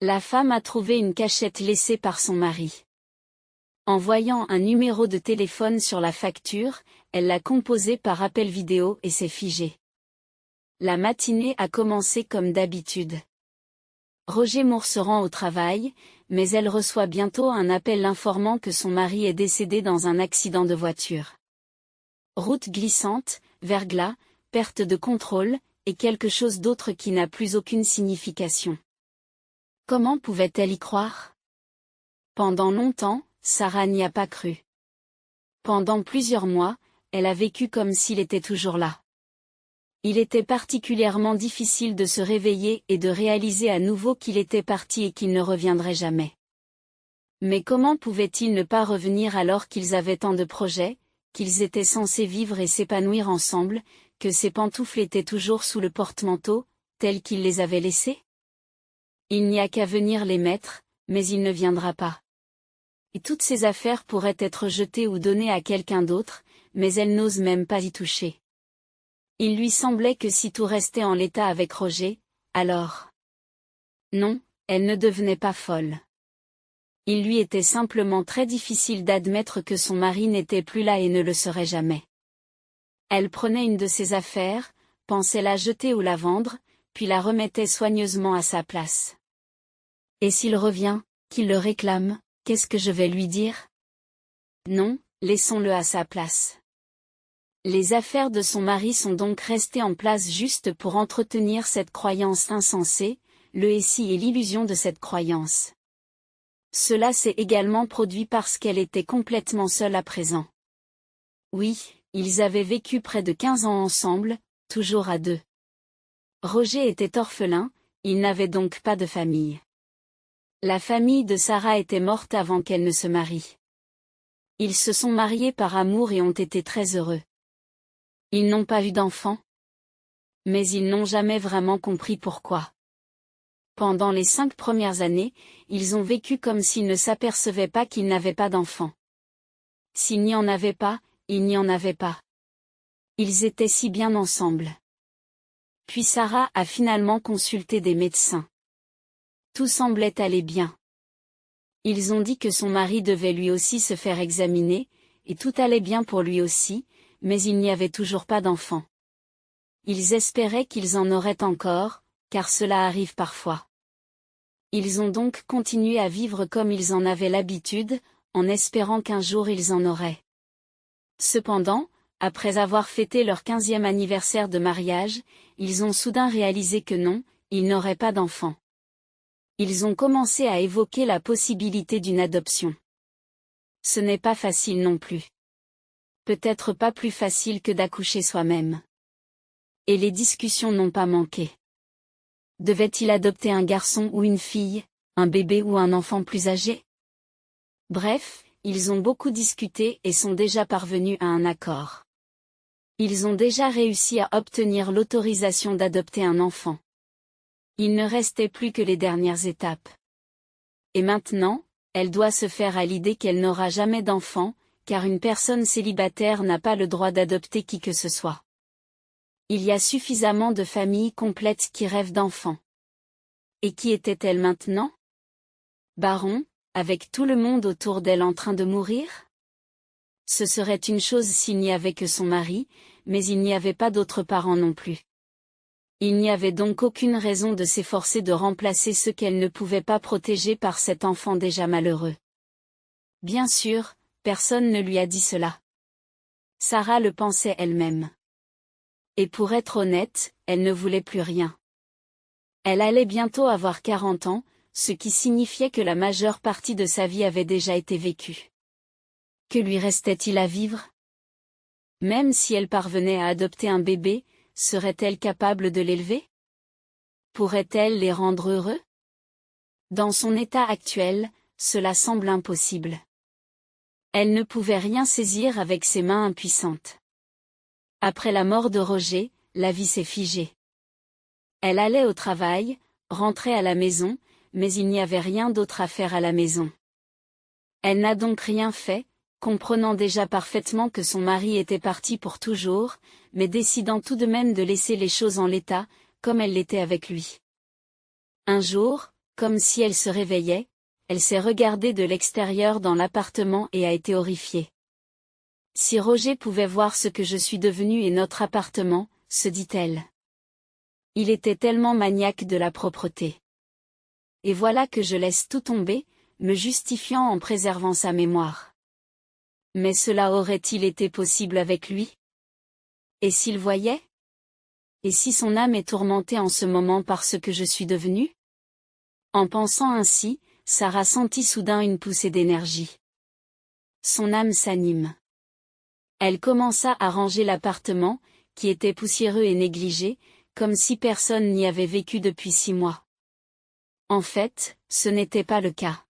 La femme a trouvé une cachette laissée par son mari. En voyant un numéro de téléphone sur la facture, elle l'a composé par appel vidéo et s'est figée. La matinée a commencé comme d'habitude. Roger Moore se rend au travail, mais elle reçoit bientôt un appel l'informant que son mari est décédé dans un accident de voiture. Route glissante, verglas, perte de contrôle, et quelque chose d'autre qui n'a plus aucune signification. Comment pouvait-elle y croire? Pendant longtemps, Sarah n'y a pas cru. Pendant plusieurs mois, elle a vécu comme s'il était toujours là. Il était particulièrement difficile de se réveiller et de réaliser à nouveau qu'il était parti et qu'il ne reviendrait jamais. Mais comment pouvait-il ne pas revenir alors qu'ils avaient tant de projets, qu'ils étaient censés vivre et s'épanouir ensemble, que ses pantoufles étaient toujours sous le porte-manteau, tels qu'il les avait laissés? Il n'y a qu'à venir les mettre, mais il ne viendra pas. Et toutes ses affaires pourraient être jetées ou données à quelqu'un d'autre, mais elle n'ose même pas y toucher. Il lui semblait que si tout restait en l'état avec Roger, alors... Non, elle ne devenait pas folle. Il lui était simplement très difficile d'admettre que son mari n'était plus là et ne le serait jamais. Elle prenait une de ses affaires, pensait la jeter ou la vendre, puis la remettait soigneusement à sa place. Et s'il revient, qu'il le réclame, qu'est-ce que je vais lui dire? Non, laissons-le à sa place. Les affaires de son mari sont donc restées en place juste pour entretenir cette croyance insensée, le récit et l'illusion de cette croyance. Cela s'est également produit parce qu'elle était complètement seule à présent. Oui, ils avaient vécu près de 15 ans ensemble, toujours à deux. Roger était orphelin, il n'avait donc pas de famille. La famille de Sarah était morte avant qu'elle ne se marie. Ils se sont mariés par amour et ont été très heureux. Ils n'ont pas eu d'enfants. Mais ils n'ont jamais vraiment compris pourquoi. Pendant les 5 premières années, ils ont vécu comme s'ils ne s'apercevaient pas qu'ils n'avaient pas d'enfants. S'il n'y en avait pas, il n'y en avait pas. Ils étaient si bien ensemble. Puis Sarah a finalement consulté des médecins. Tout semblait aller bien. Ils ont dit que son mari devait lui aussi se faire examiner, et tout allait bien pour lui aussi, mais il n'y avait toujours pas d'enfant. Ils espéraient qu'ils en auraient encore, car cela arrive parfois. Ils ont donc continué à vivre comme ils en avaient l'habitude, en espérant qu'un jour ils en auraient. Cependant, après avoir fêté leur 15e anniversaire de mariage, ils ont soudain réalisé que non, ils n'auraient pas d'enfant. Ils ont commencé à évoquer la possibilité d'une adoption. Ce n'est pas facile non plus. Peut-être pas plus facile que d'accoucher soi-même. Et les discussions n'ont pas manqué. Devait-il adopter un garçon ou une fille, un bébé ou un enfant plus âgé? Bref, ils ont beaucoup discuté et sont déjà parvenus à un accord. Ils ont déjà réussi à obtenir l'autorisation d'adopter un enfant. Il ne restait plus que les dernières étapes. Et maintenant, elle doit se faire à l'idée qu'elle n'aura jamais d'enfant, car une personne célibataire n'a pas le droit d'adopter qui que ce soit. Il y a suffisamment de familles complètes qui rêvent d'enfants. Et qui était-elle maintenant? Baron, avec tout le monde autour d'elle en train de mourir? Ce serait une chose s'il n'y avait que son mari, mais il n'y avait pas d'autres parents non plus. Il n'y avait donc aucune raison de s'efforcer de remplacer ce qu'elle ne pouvait pas protéger par cet enfant déjà malheureux. Bien sûr, personne ne lui a dit cela. Sarah le pensait elle-même. Et pour être honnête, elle ne voulait plus rien. Elle allait bientôt avoir 40 ans, ce qui signifiait que la majeure partie de sa vie avait déjà été vécue. Que lui restait-il à vivre? Même si elle parvenait à adopter un bébé, serait-elle capable de l'élever? Pourrait-elle les rendre heureux? Dans son état actuel, cela semble impossible. Elle ne pouvait rien saisir avec ses mains impuissantes. Après la mort de Roger, la vie s'est figée. Elle allait au travail, rentrait à la maison, mais il n'y avait rien d'autre à faire à la maison. Elle n'a donc rien fait, comprenant déjà parfaitement que son mari était parti pour toujours, mais décidant tout de même de laisser les choses en l'état, comme elles l'étaient avec lui. Un jour, Comme si elle se réveillait, elle s'est regardée de l'extérieur dans l'appartement et a été horrifiée. Si Roger pouvait voir ce que je suis devenue et notre appartement, se dit-elle. Il était tellement maniaque de la propreté. Et voilà que je laisse tout tomber, me justifiant en préservant sa mémoire. Mais cela aurait-il été possible avec lui? Et s'il voyait? Et si son âme est tourmentée en ce moment par ce que je suis devenue? En pensant ainsi, Sarah sentit soudain une poussée d'énergie. Son âme s'anime. Elle commença à ranger l'appartement, qui était poussiéreux et négligé, comme si personne n'y avait vécu depuis 6 mois. En fait, ce n'était pas le cas.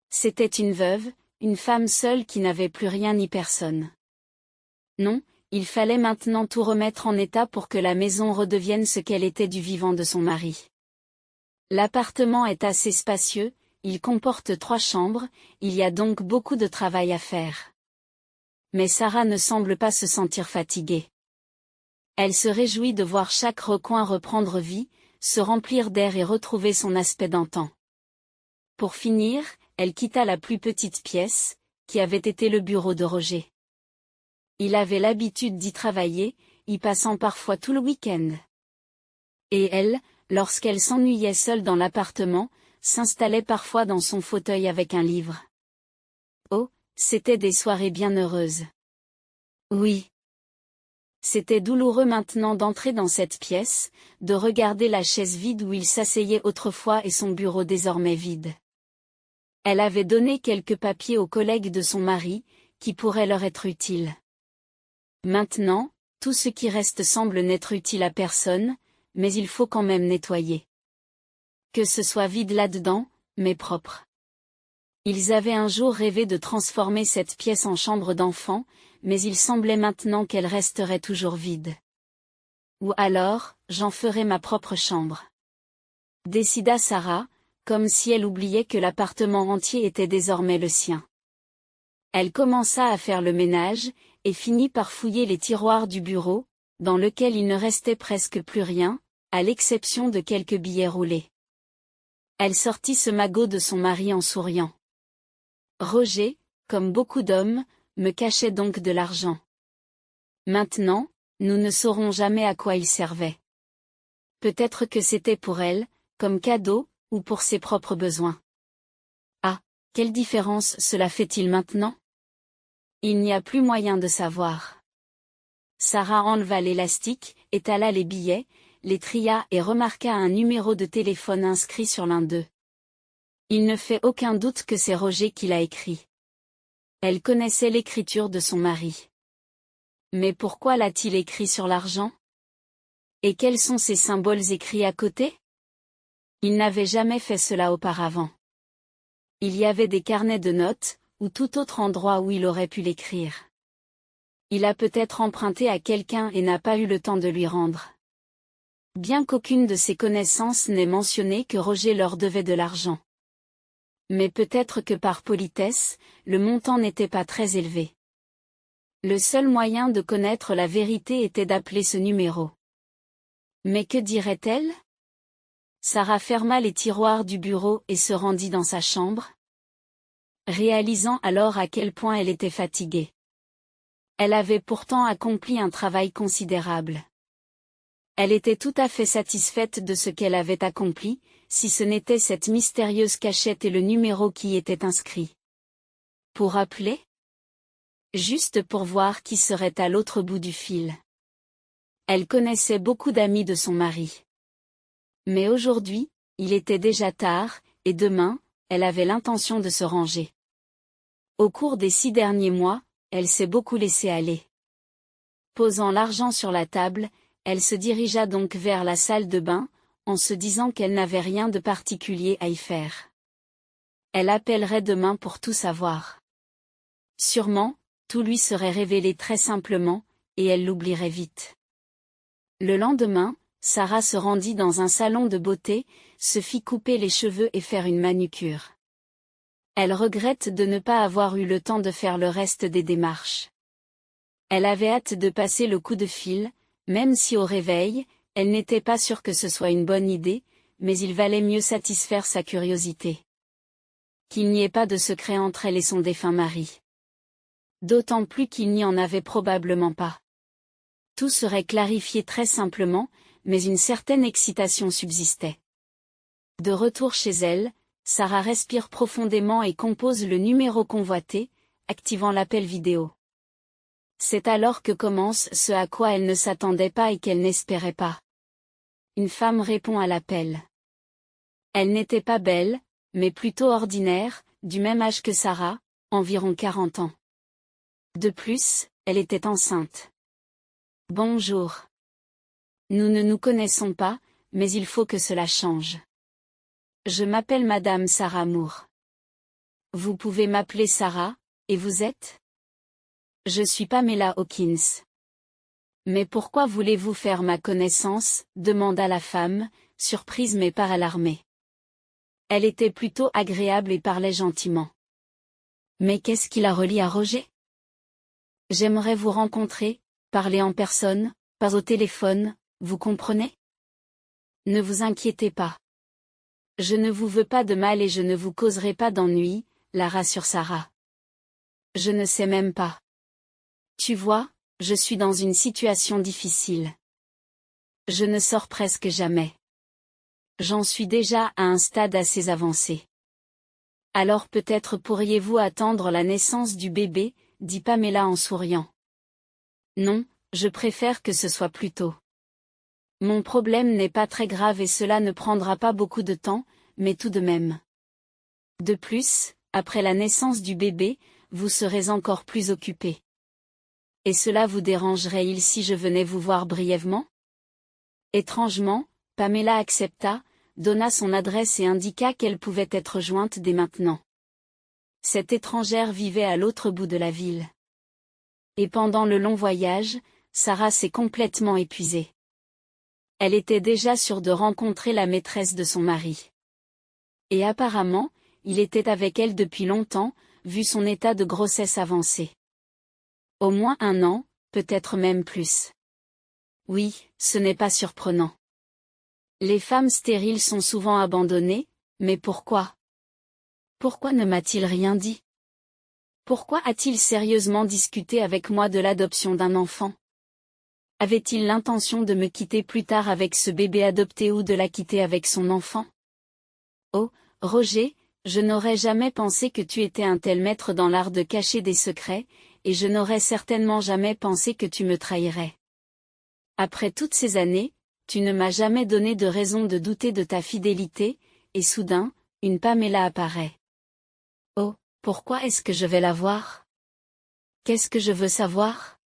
C'était une veuve, une femme seule qui n'avait plus rien ni personne. Non, il fallait maintenant tout remettre en état pour que la maison redevienne ce qu'elle était du vivant de son mari. L'appartement est assez spacieux, il comporte 3 chambres, il y a donc beaucoup de travail à faire. Mais Sarah ne semble pas se sentir fatiguée. Elle se réjouit de voir chaque recoin reprendre vie, se remplir d'air et retrouver son aspect d'antan. Pour finir, elle quitta la plus petite pièce, qui avait été le bureau de Roger. Il avait l'habitude d'y travailler, y passant parfois tout le week-end. Et elle, lorsqu'elle s'ennuyait seule dans l'appartement, s'installait parfois dans son fauteuil avec un livre. Oh, c'étaient des soirées bien heureuses. Oui. C'était douloureux maintenant d'entrer dans cette pièce, de regarder la chaise vide où il s'asseyait autrefois et son bureau désormais vide. Elle avait donné quelques papiers aux collègues de son mari, qui pourraient leur être utiles. Maintenant, tout ce qui reste semble n'être utile à personne, mais il faut quand même nettoyer. Que ce soit vide là-dedans, mais propre. Ils avaient un jour rêvé de transformer cette pièce en chambre d'enfant, mais il semblait maintenant qu'elle resterait toujours vide. Ou alors, j'en ferai ma propre chambre. Décida Sarah, comme si elle oubliait que l'appartement entier était désormais le sien. Elle commença à faire le ménage, et finit par fouiller les tiroirs du bureau, dans lequel il ne restait presque plus rien, à l'exception de quelques billets roulés. Elle sortit ce magot de son mari en souriant. Roger, comme beaucoup d'hommes, me cachait donc de l'argent. Maintenant, nous ne saurons jamais à quoi il servait. Peut-être que c'était pour elle, comme cadeau, ou pour ses propres besoins. Ah, quelle différence cela fait-il maintenant? Il n'y a plus moyen de savoir. Sarah enleva l'élastique, étala les billets, les tria et remarqua un numéro de téléphone inscrit sur l'un d'eux. Il ne fait aucun doute que c'est Roger qui l'a écrit. Elle connaissait l'écriture de son mari. Mais pourquoi l'a-t-il écrit sur l'argent? Et quels sont ces symboles écrits à côté? Il n'avait jamais fait cela auparavant. Il y avait des carnets de notes, ou tout autre endroit où il aurait pu l'écrire. Il a peut-être emprunté à quelqu'un et n'a pas eu le temps de lui rendre. Bien qu'aucune de ses connaissances n'ait mentionné que Roger leur devait de l'argent. Mais peut-être que par politesse, le montant n'était pas très élevé. Le seul moyen de connaître la vérité était d'appeler ce numéro. Mais que dirait-elle? Sarah ferma les tiroirs du bureau et se rendit dans sa chambre, réalisant alors à quel point elle était fatiguée. Elle avait pourtant accompli un travail considérable. Elle était tout à fait satisfaite de ce qu'elle avait accompli, si ce n'était cette mystérieuse cachette et le numéro qui y était inscrit. Pour appeler? Juste pour voir qui serait à l'autre bout du fil. Elle connaissait beaucoup d'amis de son mari. Mais aujourd'hui, il était déjà tard, et demain, elle avait l'intention de se ranger. Au cours des 6 derniers mois, elle s'est beaucoup laissée aller. Posant l'argent sur la table, elle se dirigea donc vers la salle de bain, en se disant qu'elle n'avait rien de particulier à y faire. Elle appellerait demain pour tout savoir. Sûrement, tout lui serait révélé très simplement, et elle l'oublierait vite. Le lendemain, Sarah se rendit dans un salon de beauté, se fit couper les cheveux et faire une manucure. Elle regrette de ne pas avoir eu le temps de faire le reste des démarches. Elle avait hâte de passer le coup de fil, même si au réveil, elle n'était pas sûre que ce soit une bonne idée, mais il valait mieux satisfaire sa curiosité. Qu'il n'y ait pas de secret entre elle et son défunt mari. D'autant plus qu'il n'y en avait probablement pas. Tout serait clarifié très simplement, mais une certaine excitation subsistait. De retour chez elle, Sarah respire profondément et compose le numéro convoité, activant l'appel vidéo. C'est alors que commence ce à quoi elle ne s'attendait pas et qu'elle n'espérait pas. Une femme répond à l'appel. Elle n'était pas belle, mais plutôt ordinaire, du même âge que Sarah, environ 40 ans. De plus, elle était enceinte. Bonjour. Nous ne nous connaissons pas, mais il faut que cela change. Je m'appelle Madame Sarah Moore. Vous pouvez m'appeler Sarah, et vous êtes? Je suis Pamela Hawkins. Mais pourquoi voulez-vous faire ma connaissance? Demanda la femme, surprise mais pas alarmée. Elle était plutôt agréable et parlait gentiment. Mais qu'est-ce qui la relie à Roger? J'aimerais vous rencontrer, parler en personne, pas au téléphone, vous comprenez? Ne vous inquiétez pas. Je ne vous veux pas de mal et je ne vous causerai pas d'ennui, la rassure Sarah. Je ne sais même pas. Tu vois, je suis dans une situation difficile. Je ne sors presque jamais. J'en suis déjà à un stade assez avancé. Alors peut-être pourriez-vous attendre la naissance du bébé, dit Pamela en souriant. Non, je préfère que ce soit plus tôt. Mon problème n'est pas très grave et cela ne prendra pas beaucoup de temps, mais tout de même. De plus, après la naissance du bébé, vous serez encore plus occupé. Et cela vous dérangerait-il si je venais vous voir brièvement? Étrangement, Pamela accepta, donna son adresse et indiqua qu'elle pouvait être jointe dès maintenant. Cette étrangère vivait à l'autre bout de la ville. Et pendant le long voyage, Sarah s'est complètement épuisée. Elle était déjà sûre de rencontrer la maîtresse de son mari. Et apparemment, il était avec elle depuis longtemps, vu son état de grossesse avancé. Au moins 1 an, peut-être même plus. Oui, ce n'est pas surprenant. Les femmes stériles sont souvent abandonnées, mais pourquoi? Pourquoi ne m'a-t-il rien dit? Pourquoi a-t-il sérieusement discuté avec moi de l'adoption d'un enfant? Avait-il l'intention de me quitter plus tard avec ce bébé adopté ou de la quitter avec son enfant? Oh, Roger, je n'aurais jamais pensé que tu étais un tel maître dans l'art de cacher des secrets, et je n'aurais certainement jamais pensé que tu me trahirais. Après toutes ces années, tu ne m'as jamais donné de raison de douter de ta fidélité, et soudain, une Pamela apparaît. Oh, pourquoi est-ce que je vais la voir? Qu'est-ce que je veux savoir?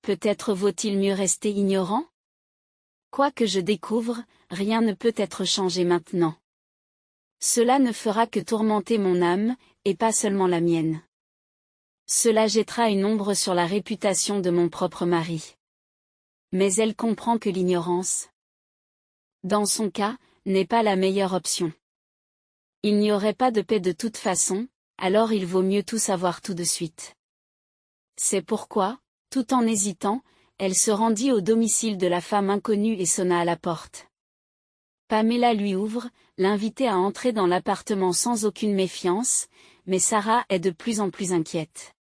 Peut-être vaut-il mieux rester ignorant? Quoi que je découvre, rien ne peut être changé maintenant. Cela ne fera que tourmenter mon âme, et pas seulement la mienne. Cela jettera une ombre sur la réputation de mon propre mari. Mais elle comprend que l'ignorance, dans son cas, n'est pas la meilleure option. Il n'y aurait pas de paix de toute façon, alors il vaut mieux tout savoir tout de suite. C'est pourquoi, tout en hésitant, elle se rendit au domicile de la femme inconnue et sonna à la porte. Pamela lui ouvre, l'invitait à entrer dans l'appartement sans aucune méfiance, mais Sarah est de plus en plus inquiète.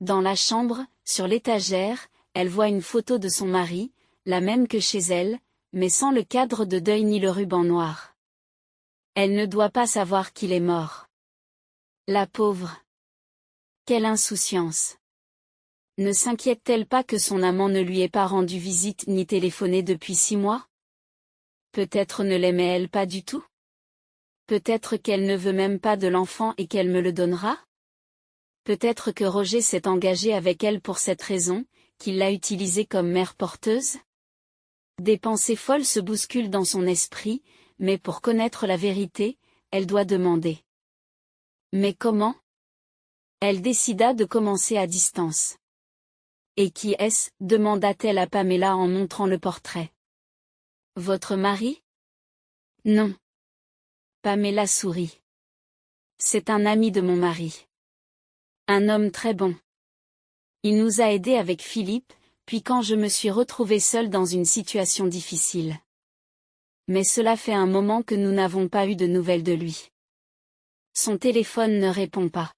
Dans la chambre, sur l'étagère, elle voit une photo de son mari, la même que chez elle, mais sans le cadre de deuil ni le ruban noir. Elle ne doit pas savoir qu'il est mort. La pauvre. Quelle insouciance. Ne s'inquiète-t-elle pas que son amant ne lui ait pas rendu visite ni téléphoné depuis 6 mois? Peut-être ne l'aimait-elle pas du tout? Peut-être qu'elle ne veut même pas de l'enfant et qu'elle me le donnera? Peut-être que Roger s'est engagé avec elle pour cette raison, qu'il l'a utilisée comme mère porteuse? Des pensées folles se bousculent dans son esprit, mais pour connaître la vérité, elle doit demander. Mais comment? Elle décida de commencer à distance. Et qui est-ce? Demanda-t-elle à Pamela en montrant le portrait. Votre mari? Non. Pamela sourit. C'est un ami de mon mari. Un homme très bon. Il nous a aidés avec Philippe, puis quand je me suis retrouvée seule dans une situation difficile. Mais cela fait un moment que nous n'avons pas eu de nouvelles de lui. Son téléphone ne répond pas.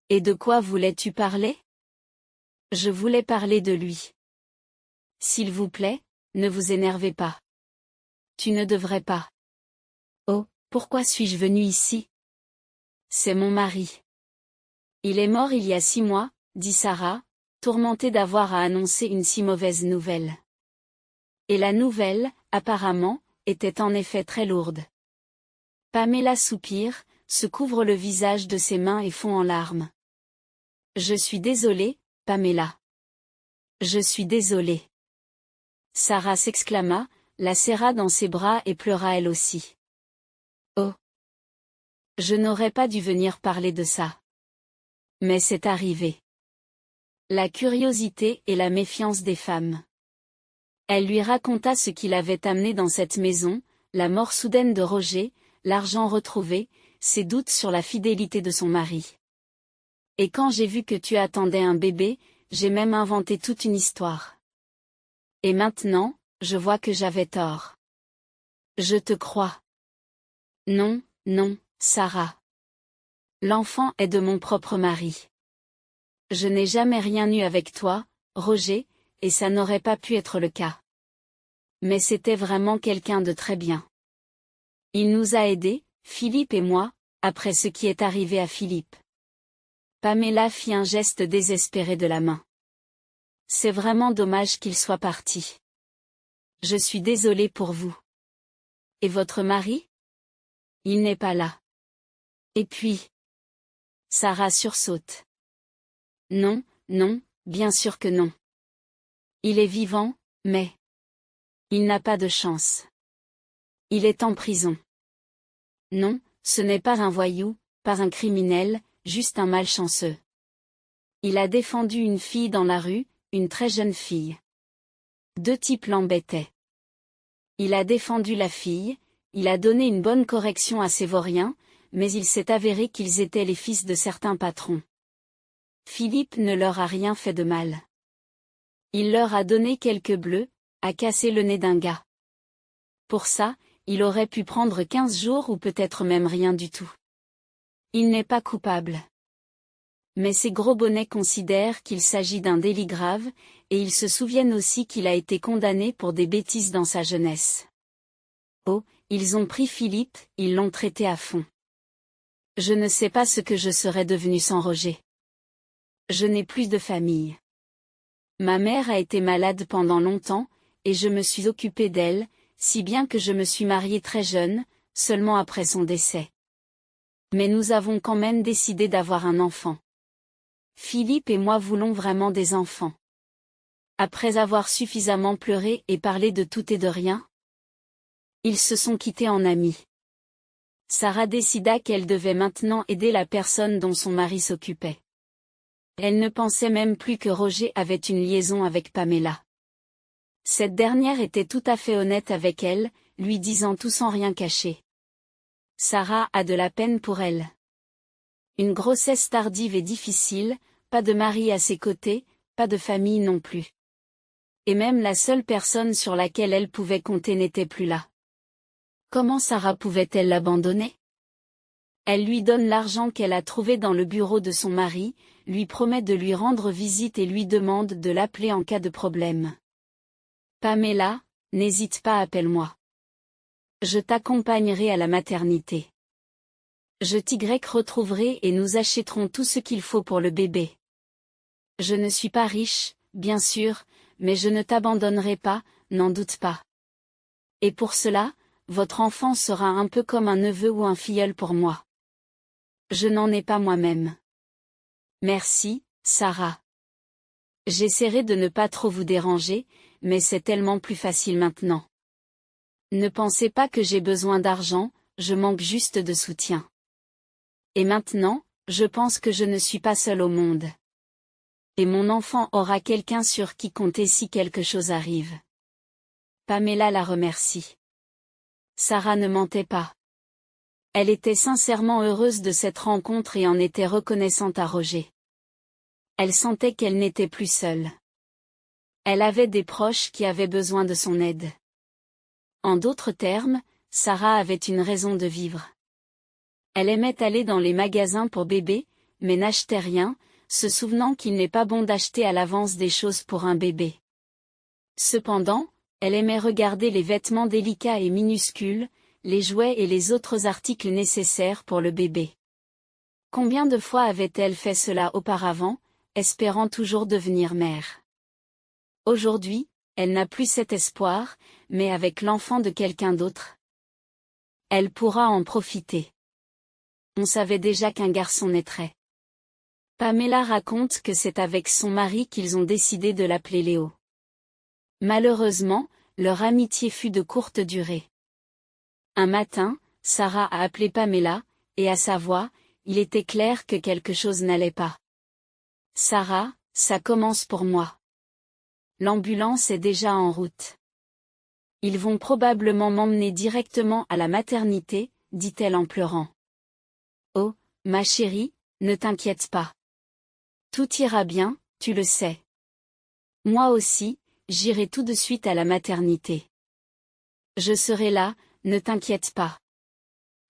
Et de quoi voulais-tu parler? Je voulais parler de lui. S'il vous plaît, ne vous énervez pas. Tu ne devrais pas. Oh, pourquoi suis-je venue ici? C'est mon mari. Il est mort il y a 6 mois, dit Sarah, tourmentée d'avoir à annoncer une si mauvaise nouvelle. Et la nouvelle, apparemment, était en effet très lourde. Pamela soupire, se couvre le visage de ses mains et fond en larmes. Je suis désolée, Pamela. Je suis désolée. Sarah s'exclama, la serra dans ses bras et pleura elle aussi. Oh! Je n'aurais pas dû venir parler de ça. Mais c'est arrivé. La curiosité et la méfiance des femmes. Elle lui raconta ce qui l'avait amené dans cette maison, la mort soudaine de Roger, l'argent retrouvé, ses doutes sur la fidélité de son mari. Et quand j'ai vu que tu attendais un bébé, j'ai même inventé toute une histoire. Et maintenant, je vois que j'avais tort. Je te crois. Non, non, Sarah. L'enfant est de mon propre mari. Je n'ai jamais rien eu avec toi, Roger, et ça n'aurait pas pu être le cas. Mais c'était vraiment quelqu'un de très bien. Il nous a aidés, Philippe et moi, après ce qui est arrivé à Philippe. Pamela fit un geste désespéré de la main. C'est vraiment dommage qu'il soit parti. Je suis désolée pour vous. Et votre mari? Il n'est pas là. Et puis? Sarah sursaute. Non, non, bien sûr que non. Il est vivant, mais... il n'a pas de chance. Il est en prison. Non, ce n'est pas un voyou, pas un criminel, juste un malchanceux. Il a défendu une fille dans la rue, une très jeune fille. 2 types l'embêtaient. Il a défendu la fille, il a donné une bonne correction à ses vauriens, mais il s'est avéré qu'ils étaient les fils de certains patrons. Philippe ne leur a rien fait de mal. Il leur a donné quelques bleus, a cassé le nez d'un gars. Pour ça, il aurait pu prendre 15 jours ou peut-être même rien du tout. Il n'est pas coupable. Mais ces gros bonnets considèrent qu'il s'agit d'un délit grave, et ils se souviennent aussi qu'il a été condamné pour des bêtises dans sa jeunesse. Oh, ils ont pris Philippe, ils l'ont traité à fond. Je ne sais pas ce que je serais devenu sans Roger. Je n'ai plus de famille. Ma mère a été malade pendant longtemps, et je me suis occupée d'elle, si bien que je me suis mariée très jeune, seulement après son décès. Mais nous avons quand même décidé d'avoir un enfant. Philippe et moi voulons vraiment des enfants. Après avoir suffisamment pleuré et parlé de tout et de rien, ils se sont quittés en amis. Sarah décida qu'elle devait maintenant aider la personne dont son mari s'occupait. Elle ne pensait même plus que Roger avait une liaison avec Pamela. Cette dernière était tout à fait honnête avec elle, lui disant tout sans rien cacher. Sarah a de la peine pour elle. Une grossesse tardive et difficile, pas de mari à ses côtés, pas de famille non plus. Et même la seule personne sur laquelle elle pouvait compter n'était plus là. Comment Sarah pouvait-elle l'abandonner? Elle lui donne l'argent qu'elle a trouvé dans le bureau de son mari, lui promet de lui rendre visite et lui demande de l'appeler en cas de problème. Pamela, n'hésite pas, appelle-moi. Je t'accompagnerai à la maternité. Je t'y retrouverai et nous achèterons tout ce qu'il faut pour le bébé. Je ne suis pas riche, bien sûr, mais je ne t'abandonnerai pas, n'en doute pas. Et pour cela, votre enfant sera un peu comme un neveu ou un filleul pour moi. Je n'en ai pas moi-même. Merci, Sarah. J'essaierai de ne pas trop vous déranger, mais c'est tellement plus facile maintenant. Ne pensez pas que j'ai besoin d'argent, je manque juste de soutien. Et maintenant, je pense que je ne suis pas seule au monde. Et mon enfant aura quelqu'un sur qui compter si quelque chose arrive. Pamela la remercie. Sarah ne mentait pas. Elle était sincèrement heureuse de cette rencontre et en était reconnaissante à Roger. Elle sentait qu'elle n'était plus seule. Elle avait des proches qui avaient besoin de son aide. En d'autres termes, Sarah avait une raison de vivre. Elle aimait aller dans les magasins pour bébé, mais n'achetait rien, se souvenant qu'il n'est pas bon d'acheter à l'avance des choses pour un bébé. Cependant, elle aimait regarder les vêtements délicats et minuscules, les jouets et les autres articles nécessaires pour le bébé. Combien de fois avait-elle fait cela auparavant, espérant toujours devenir mère? Aujourd'hui, elle n'a plus cet espoir, mais avec l'enfant de quelqu'un d'autre, elle pourra en profiter. On savait déjà qu'un garçon naîtrait. Pamela raconte que c'est avec son mari qu'ils ont décidé de l'appeler Léo. Malheureusement, leur amitié fut de courte durée. Un matin, Sarah a appelé Pamela, et à sa voix, il était clair que quelque chose n'allait pas. « Sarah, ça commence pour moi. L'ambulance est déjà en route. Ils vont probablement m'emmener directement à la maternité, dit-elle en pleurant. Oh, ma chérie, ne t'inquiète pas. Tout ira bien, tu le sais. Moi aussi, j'irai tout de suite à la maternité. Je serai là, ne t'inquiète pas.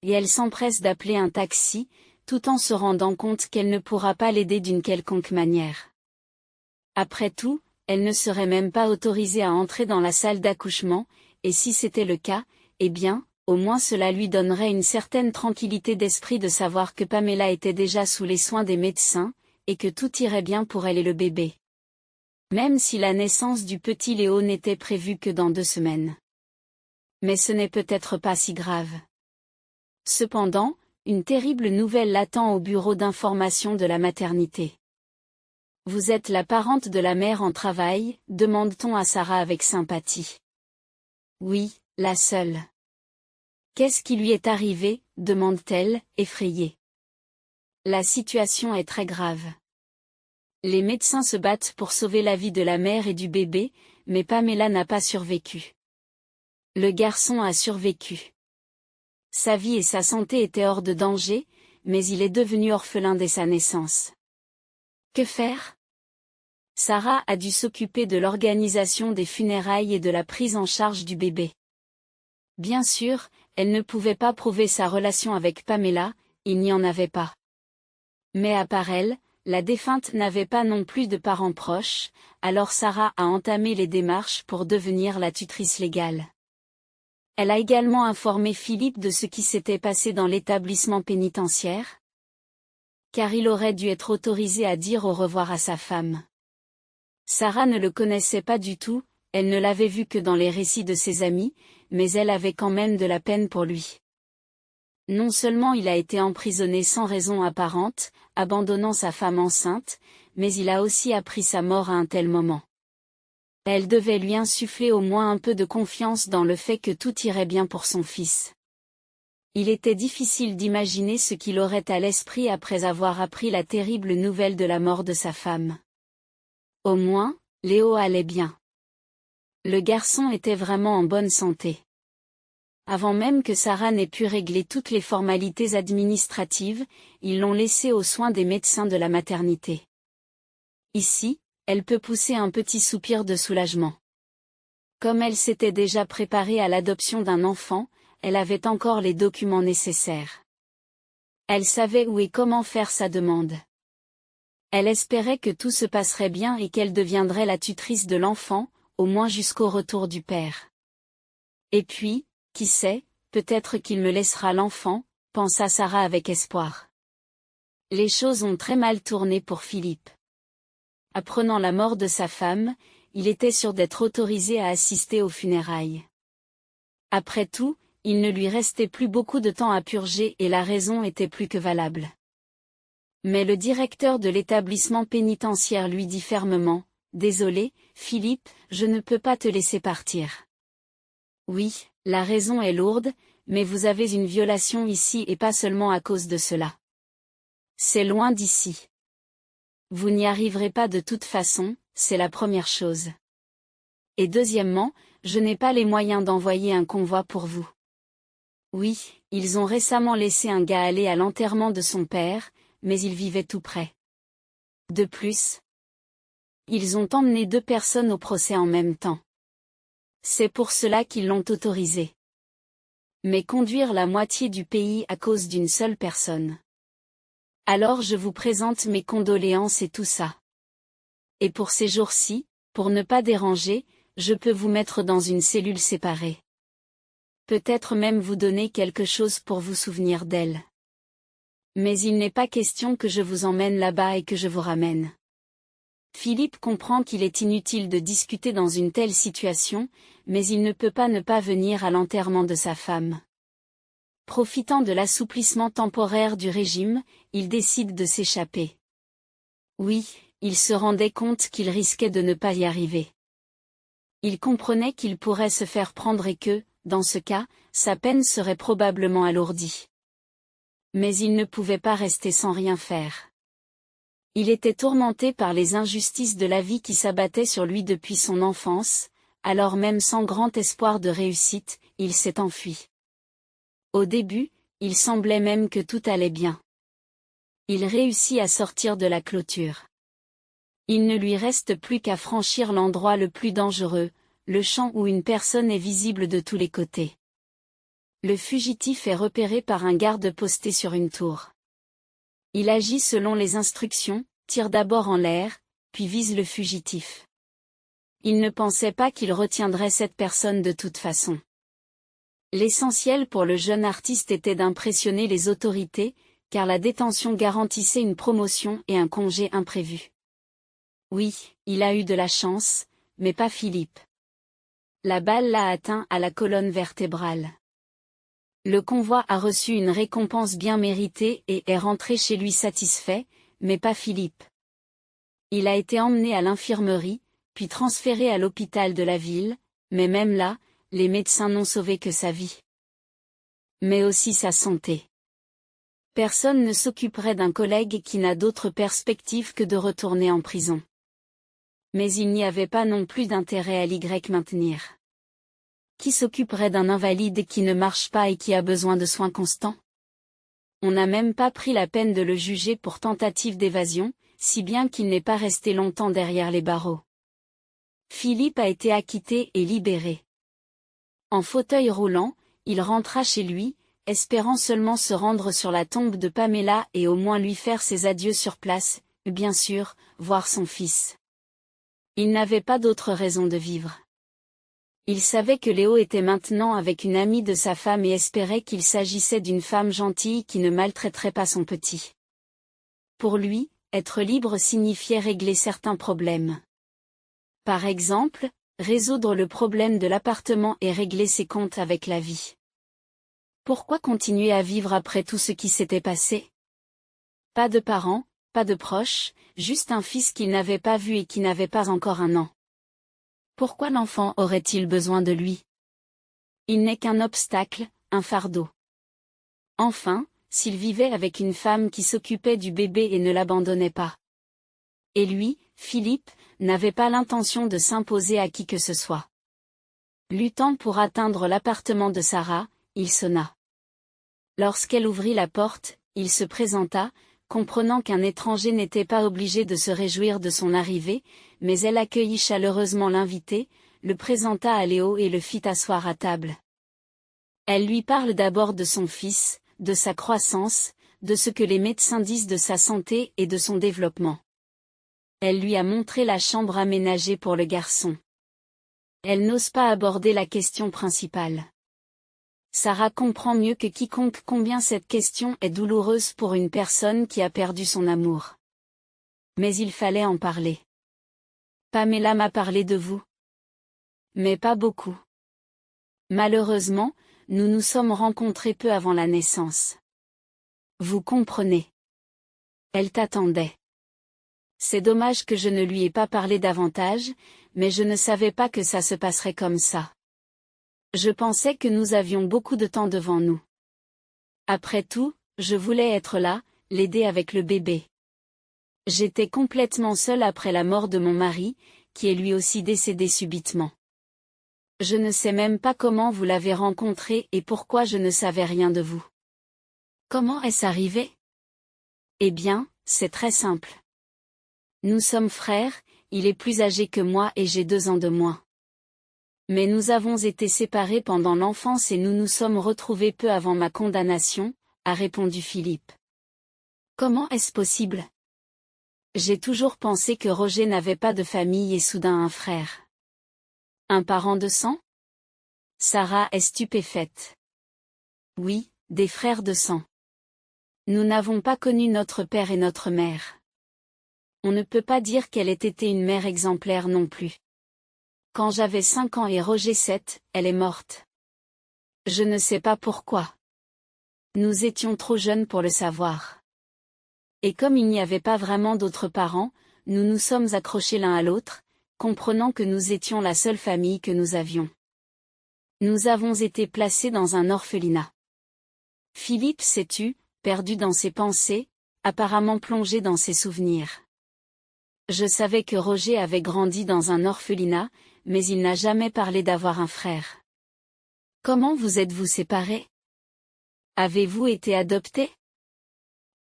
Et elle s'empresse d'appeler un taxi, tout en se rendant compte qu'elle ne pourra pas l'aider d'une quelconque manière. Après tout, elle ne serait même pas autorisée à entrer dans la salle d'accouchement, et si c'était le cas, eh bien, au moins cela lui donnerait une certaine tranquillité d'esprit de savoir que Pamela était déjà sous les soins des médecins, et que tout irait bien pour elle et le bébé. Même si la naissance du petit Léo n'était prévue que dans 2 semaines. Mais ce n'est peut-être pas si grave. Cependant, une terrible nouvelle l'attend au bureau d'information de la maternité. « Vous êtes la parente de la mère en travail ?» demande-t-on à Sarah avec sympathie. « Oui, la seule. »« Qu'est-ce qui lui est arrivé ?» demande-t-elle, effrayée. « La situation est très grave. Les médecins se battent pour sauver la vie de la mère et du bébé, mais Pamela n'a pas survécu. Le garçon a survécu. Sa vie et sa santé étaient hors de danger, mais il est devenu orphelin dès sa naissance. Que faire ? Sarah a dû s'occuper de l'organisation des funérailles et de la prise en charge du bébé. Bien sûr, elle ne pouvait pas prouver sa relation avec Pamela, il n'y en avait pas. Mais à part elle, la défunte n'avait pas non plus de parents proches, alors Sarah a entamé les démarches pour devenir la tutrice légale. Elle a également informé Philippe de ce qui s'était passé dans l'établissement pénitentiaire, car il aurait dû être autorisé à dire au revoir à sa femme. Sarah ne le connaissait pas du tout, elle ne l'avait vu que dans les récits de ses amis, mais elle avait quand même de la peine pour lui. Non seulement il a été emprisonné sans raison apparente, abandonnant sa femme enceinte, mais il a aussi appris sa mort à un tel moment. Elle devait lui insuffler au moins un peu de confiance dans le fait que tout irait bien pour son fils. Il était difficile d'imaginer ce qu'il aurait à l'esprit après avoir appris la terrible nouvelle de la mort de sa femme. Au moins, Léo allait bien. Le garçon était vraiment en bonne santé. Avant même que Sarah n'ait pu régler toutes les formalités administratives, ils l'ont laissé aux soins des médecins de la maternité. Ici, elle peut pousser un petit soupir de soulagement. Comme elle s'était déjà préparée à l'adoption d'un enfant, elle avait encore les documents nécessaires. Elle savait où et comment faire sa demande. Elle espérait que tout se passerait bien et qu'elle deviendrait la tutrice de l'enfant, au moins jusqu'au retour du père. Et puis, qui sait, peut-être qu'il me laissera l'enfant, pensa Sarah avec espoir. Les choses ont très mal tourné pour Philippe. Apprenant la mort de sa femme, il était sûr d'être autorisé à assister aux funérailles. Après tout, il ne lui restait plus beaucoup de temps à purger et la raison était plus que valable. Mais le directeur de l'établissement pénitentiaire lui dit fermement, « Désolé, Philippe, je ne peux pas te laisser partir. Oui, la raison est lourde, mais vous avez une violation ici et pas seulement à cause de cela. C'est loin d'ici. Vous n'y arriverez pas de toute façon, c'est la première chose. Et deuxièmement, je n'ai pas les moyens d'envoyer un convoi pour vous. Oui, ils ont récemment laissé un gars aller à l'enterrement de son père, mais il vivait tout près. De plus, ils ont emmené 2 personnes au procès en même temps. C'est pour cela qu'ils l'ont autorisé. Mais conduire la moitié du pays à cause d'une seule personne. Alors je vous présente mes condoléances et tout ça. Et pour ces jours-ci, pour ne pas déranger, je peux vous mettre dans une cellule séparée. Peut-être même vous donner quelque chose pour vous souvenir d'elle. Mais il n'est pas question que je vous emmène là-bas et que je vous ramène. Philippe comprend qu'il est inutile de discuter dans une telle situation, mais il ne peut pas ne pas venir à l'enterrement de sa femme. Profitant de l'assouplissement temporaire du régime, il décide de s'échapper. Oui, il se rendait compte qu'il risquait de ne pas y arriver. Il comprenait qu'il pourrait se faire prendre et que, dans ce cas, sa peine serait probablement alourdie. Mais il ne pouvait pas rester sans rien faire. Il était tourmenté par les injustices de la vie qui s'abattaient sur lui depuis son enfance, alors même sans grand espoir de réussite, il s'est enfui. Au début, il semblait même que tout allait bien. Il réussit à sortir de la clôture. Il ne lui reste plus qu'à franchir l'endroit le plus dangereux, le champ où une personne est visible de tous les côtés. Le fugitif est repéré par un garde posté sur une tour. Il agit selon les instructions, tire d'abord en l'air, puis vise le fugitif. Il ne pensait pas qu'il retiendrait cette personne de toute façon. L'essentiel pour le jeune artiste était d'impressionner les autorités, car la détention garantissait une promotion et un congé imprévu. Oui, il a eu de la chance, mais pas Philippe. La balle l'a atteint à la colonne vertébrale. Le convoi a reçu une récompense bien méritée et est rentré chez lui satisfait, mais pas Philippe. Il a été emmené à l'infirmerie, puis transféré à l'hôpital de la ville, mais même là, les médecins n'ont sauvé que sa vie. Mais aussi sa santé. Personne ne s'occuperait d'un collègue qui n'a d'autre perspective que de retourner en prison. Mais il n'y avait pas non plus d'intérêt à l'y maintenir. Qui s'occuperait d'un invalide qui ne marche pas et qui a besoin de soins constants? On n'a même pas pris la peine de le juger pour tentative d'évasion, si bien qu'il n'est pas resté longtemps derrière les barreaux. Philippe a été acquitté et libéré. En fauteuil roulant, il rentra chez lui, espérant seulement se rendre sur la tombe de Pamela et au moins lui faire ses adieux sur place, bien sûr, voir son fils. Il n'avait pas d'autre raison de vivre. Il savait que Léo était maintenant avec une amie de sa femme et espérait qu'il s'agissait d'une femme gentille qui ne maltraiterait pas son petit. Pour lui, être libre signifiait régler certains problèmes. Par exemple, résoudre le problème de l'appartement et régler ses comptes avec la vie. Pourquoi continuer à vivre après tout ce qui s'était passé? Pas de parents, pas de proches, juste un fils qu'il n'avait pas vu et qui n'avait pas encore 1 an. Pourquoi l'enfant aurait-il besoin de lui? Il n'est qu'un obstacle, un fardeau. Enfin, s'il vivait avec une femme qui s'occupait du bébé et ne l'abandonnait pas. Et lui, Philippe, n'avait pas l'intention de s'imposer à qui que ce soit. Luttant pour atteindre l'appartement de Sarah, il sonna. Lorsqu'elle ouvrit la porte, il se présenta, comprenant qu'un étranger n'était pas obligé de se réjouir de son arrivée, mais elle accueillit chaleureusement l'invité, le présenta à Léo et le fit asseoir à table. Elle lui parle d'abord de son fils, de sa croissance, de ce que les médecins disent de sa santé et de son développement. Elle lui a montré la chambre aménagée pour le garçon. Elle n'ose pas aborder la question principale. Sarah comprend mieux que quiconque combien cette question est douloureuse pour une personne qui a perdu son amour. Mais il fallait en parler. Pamela m'a parlé de vous. Mais pas beaucoup. Malheureusement, nous nous sommes rencontrés peu avant la naissance. Vous comprenez. Elle t'attendait. C'est dommage que je ne lui ai pas parlé davantage, mais je ne savais pas que ça se passerait comme ça. Je pensais que nous avions beaucoup de temps devant nous. Après tout, je voulais être là, l'aider avec le bébé. J'étais complètement seule après la mort de mon mari, qui est lui aussi décédé subitement. Je ne sais même pas comment vous l'avez rencontré et pourquoi je ne savais rien de vous. Comment est-ce arrivé? Eh bien, c'est très simple. Nous sommes frères, il est plus âgé que moi et j'ai 2 ans de moins. Mais nous avons été séparés pendant l'enfance et nous nous sommes retrouvés peu avant ma condamnation, a répondu Philippe. Comment est-ce possible? J'ai toujours pensé que Roger n'avait pas de famille et soudain un frère. Un parent de sang? Sarah est stupéfaite. Oui, des frères de sang. Nous n'avons pas connu notre père et notre mère. On ne peut pas dire qu'elle ait été une mère exemplaire non plus. Quand j'avais 5 ans et Roger 7, elle est morte. Je ne sais pas pourquoi. Nous étions trop jeunes pour le savoir. Et comme il n'y avait pas vraiment d'autres parents, nous nous sommes accrochés l'un à l'autre, comprenant que nous étions la seule famille que nous avions. Nous avons été placés dans un orphelinat. Philippe s'est tu, perdu dans ses pensées, apparemment plongé dans ses souvenirs. Je savais que Roger avait grandi dans un orphelinat, mais il n'a jamais parlé d'avoir un frère. Comment vous êtes-vous séparés? Avez-vous été adoptés?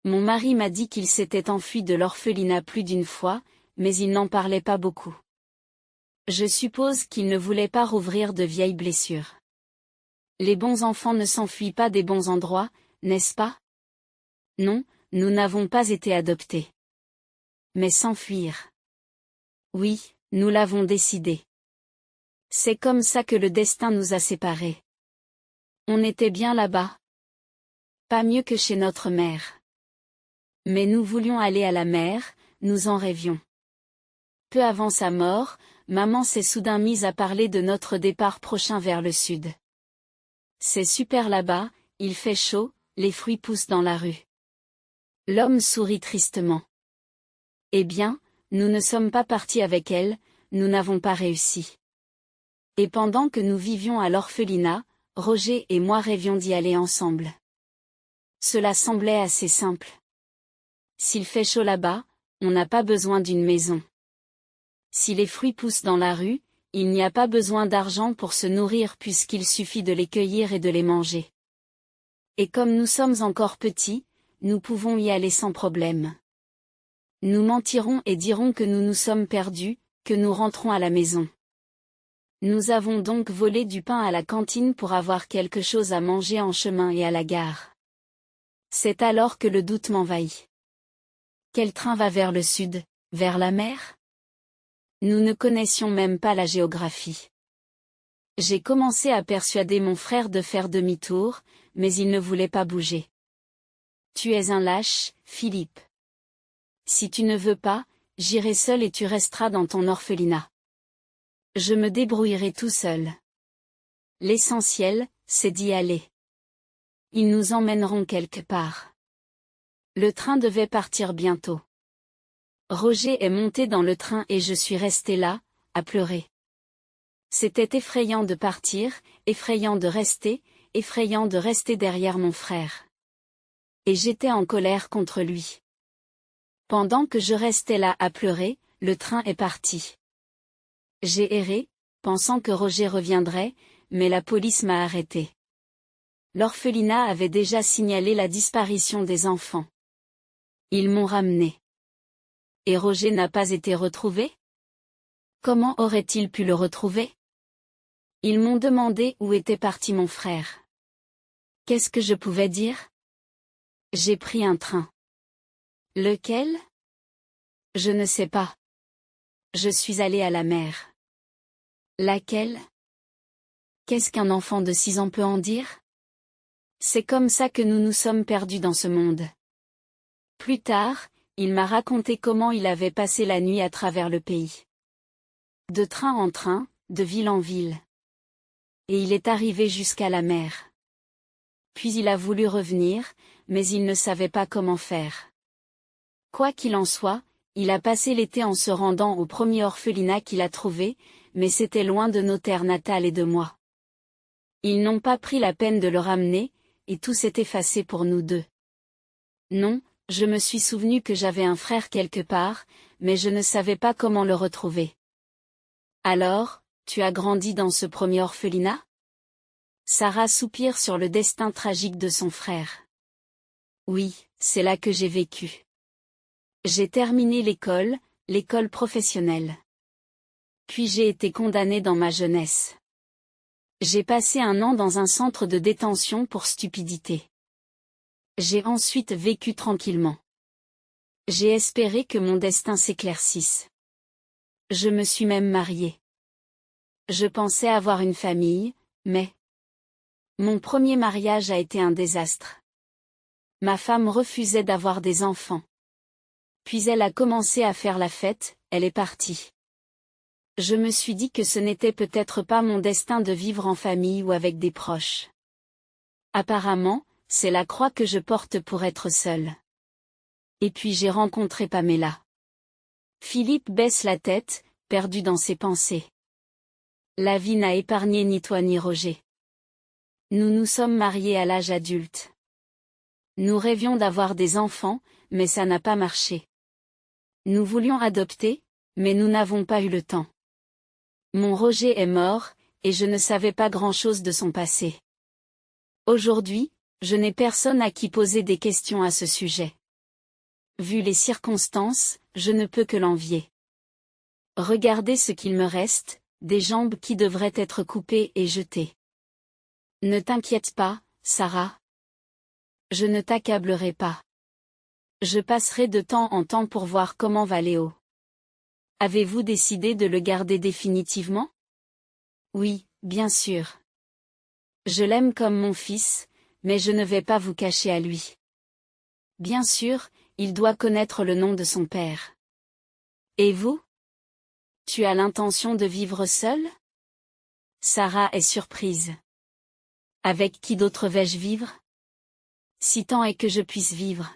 Mon mari m'a dit qu'il s'était enfui de l'orphelinat plus d'une fois, mais il n'en parlait pas beaucoup. Je suppose qu'il ne voulait pas rouvrir de vieilles blessures. Les bons enfants ne s'enfuient pas des bons endroits, n'est-ce pas? Non, nous n'avons pas été adoptés. Mais s'enfuir. Oui, nous l'avons décidé. C'est comme ça que le destin nous a séparés. On était bien là-bas. Pas mieux que chez notre mère. Mais nous voulions aller à la mer, nous en rêvions. Peu avant sa mort, maman s'est soudain mise à parler de notre départ prochain vers le sud. C'est super là-bas, il fait chaud, les fruits poussent dans la rue. L'homme sourit tristement. Eh bien, nous ne sommes pas partis avec elle, nous n'avons pas réussi. Et pendant que nous vivions à l'orphelinat, Roger et moi rêvions d'y aller ensemble. Cela semblait assez simple. S'il fait chaud là-bas, on n'a pas besoin d'une maison. Si les fruits poussent dans la rue, il n'y a pas besoin d'argent pour se nourrir puisqu'il suffit de les cueillir et de les manger. Et comme nous sommes encore petits, nous pouvons y aller sans problème. Nous mentirons et dirons que nous nous sommes perdus, que nous rentrons à la maison. Nous avons donc volé du pain à la cantine pour avoir quelque chose à manger en chemin et à la gare. C'est alors que le doute m'envahit. Quel train va vers le sud, vers la mer? Nous ne connaissions même pas la géographie. J'ai commencé à persuader mon frère de faire demi-tour, mais il ne voulait pas bouger. Tu es un lâche, Philippe. Si tu ne veux pas, j'irai seul et tu resteras dans ton orphelinat. Je me débrouillerai tout seul. L'essentiel, c'est d'y aller. Ils nous emmèneront quelque part. Le train devait partir bientôt. Roger est monté dans le train et je suis restée là, à pleurer. C'était effrayant de partir, effrayant de rester derrière mon frère. Et j'étais en colère contre lui. Pendant que je restais là à pleurer, le train est parti. J'ai erré, pensant que Roger reviendrait, mais la police m'a arrêté. L'orphelinat avait déjà signalé la disparition des enfants. Ils m'ont ramené. Et Roger n'a pas été retrouvé? Comment aurait-il pu le retrouver? Ils m'ont demandé où était parti mon frère. Qu'est-ce que je pouvais dire? J'ai pris un train. Lequel? Je ne sais pas. Je suis allée à la mer. Laquelle? Qu'est-ce qu'un enfant de 6 ans peut en dire? C'est comme ça que nous nous sommes perdus dans ce monde. Plus tard, il m'a raconté comment il avait passé la nuit à travers le pays. De train en train, de ville en ville. Et il est arrivé jusqu'à la mer. Puis il a voulu revenir, mais il ne savait pas comment faire. Quoi qu'il en soit, il a passé l'été en se rendant au premier orphelinat qu'il a trouvé, mais c'était loin de nos terres natales et de moi. Ils n'ont pas pris la peine de le ramener, et tout s'est effacé pour nous deux. Non, je me suis souvenu que j'avais un frère quelque part, mais je ne savais pas comment le retrouver. Alors, tu as grandi dans ce premier orphelinat? Sarah soupire sur le destin tragique de son frère. Oui, c'est là que j'ai vécu. J'ai terminé l'école professionnelle. Puis j'ai été condamnée dans ma jeunesse. J'ai passé un an dans un centre de détention pour stupidité. J'ai ensuite vécu tranquillement. J'ai espéré que mon destin s'éclaircisse. Je me suis même mariée. Je pensais avoir une famille, mais mon premier mariage a été un désastre. Ma femme refusait d'avoir des enfants. Puis elle a commencé à faire la fête, elle est partie. Je me suis dit que ce n'était peut-être pas mon destin de vivre en famille ou avec des proches. Apparemment, c'est la croix que je porte pour être seule. Et puis j'ai rencontré Pamela. Philippe baisse la tête, perdu dans ses pensées. La vie n'a épargné ni toi ni Roger. Nous nous sommes mariés à l'âge adulte. Nous rêvions d'avoir des enfants, mais ça n'a pas marché. Nous voulions adopter, mais nous n'avons pas eu le temps. Mon Roger est mort, et je ne savais pas grand-chose de son passé. Aujourd'hui, je n'ai personne à qui poser des questions à ce sujet. Vu les circonstances, je ne peux que l'envier. Regardez ce qu'il me reste, des jambes qui devraient être coupées et jetées. Ne t'inquiète pas, Sarah. Je ne t'accablerai pas. Je passerai de temps en temps pour voir comment va Léo. Avez-vous décidé de le garder définitivement? Oui, bien sûr. Je l'aime comme mon fils, mais je ne vais pas vous cacher à lui. Bien sûr, il doit connaître le nom de son père. Et vous? Tu as l'intention de vivre seule? Sarah est surprise. Avec qui d'autre vais-je vivre? Si tant est que je puisse vivre.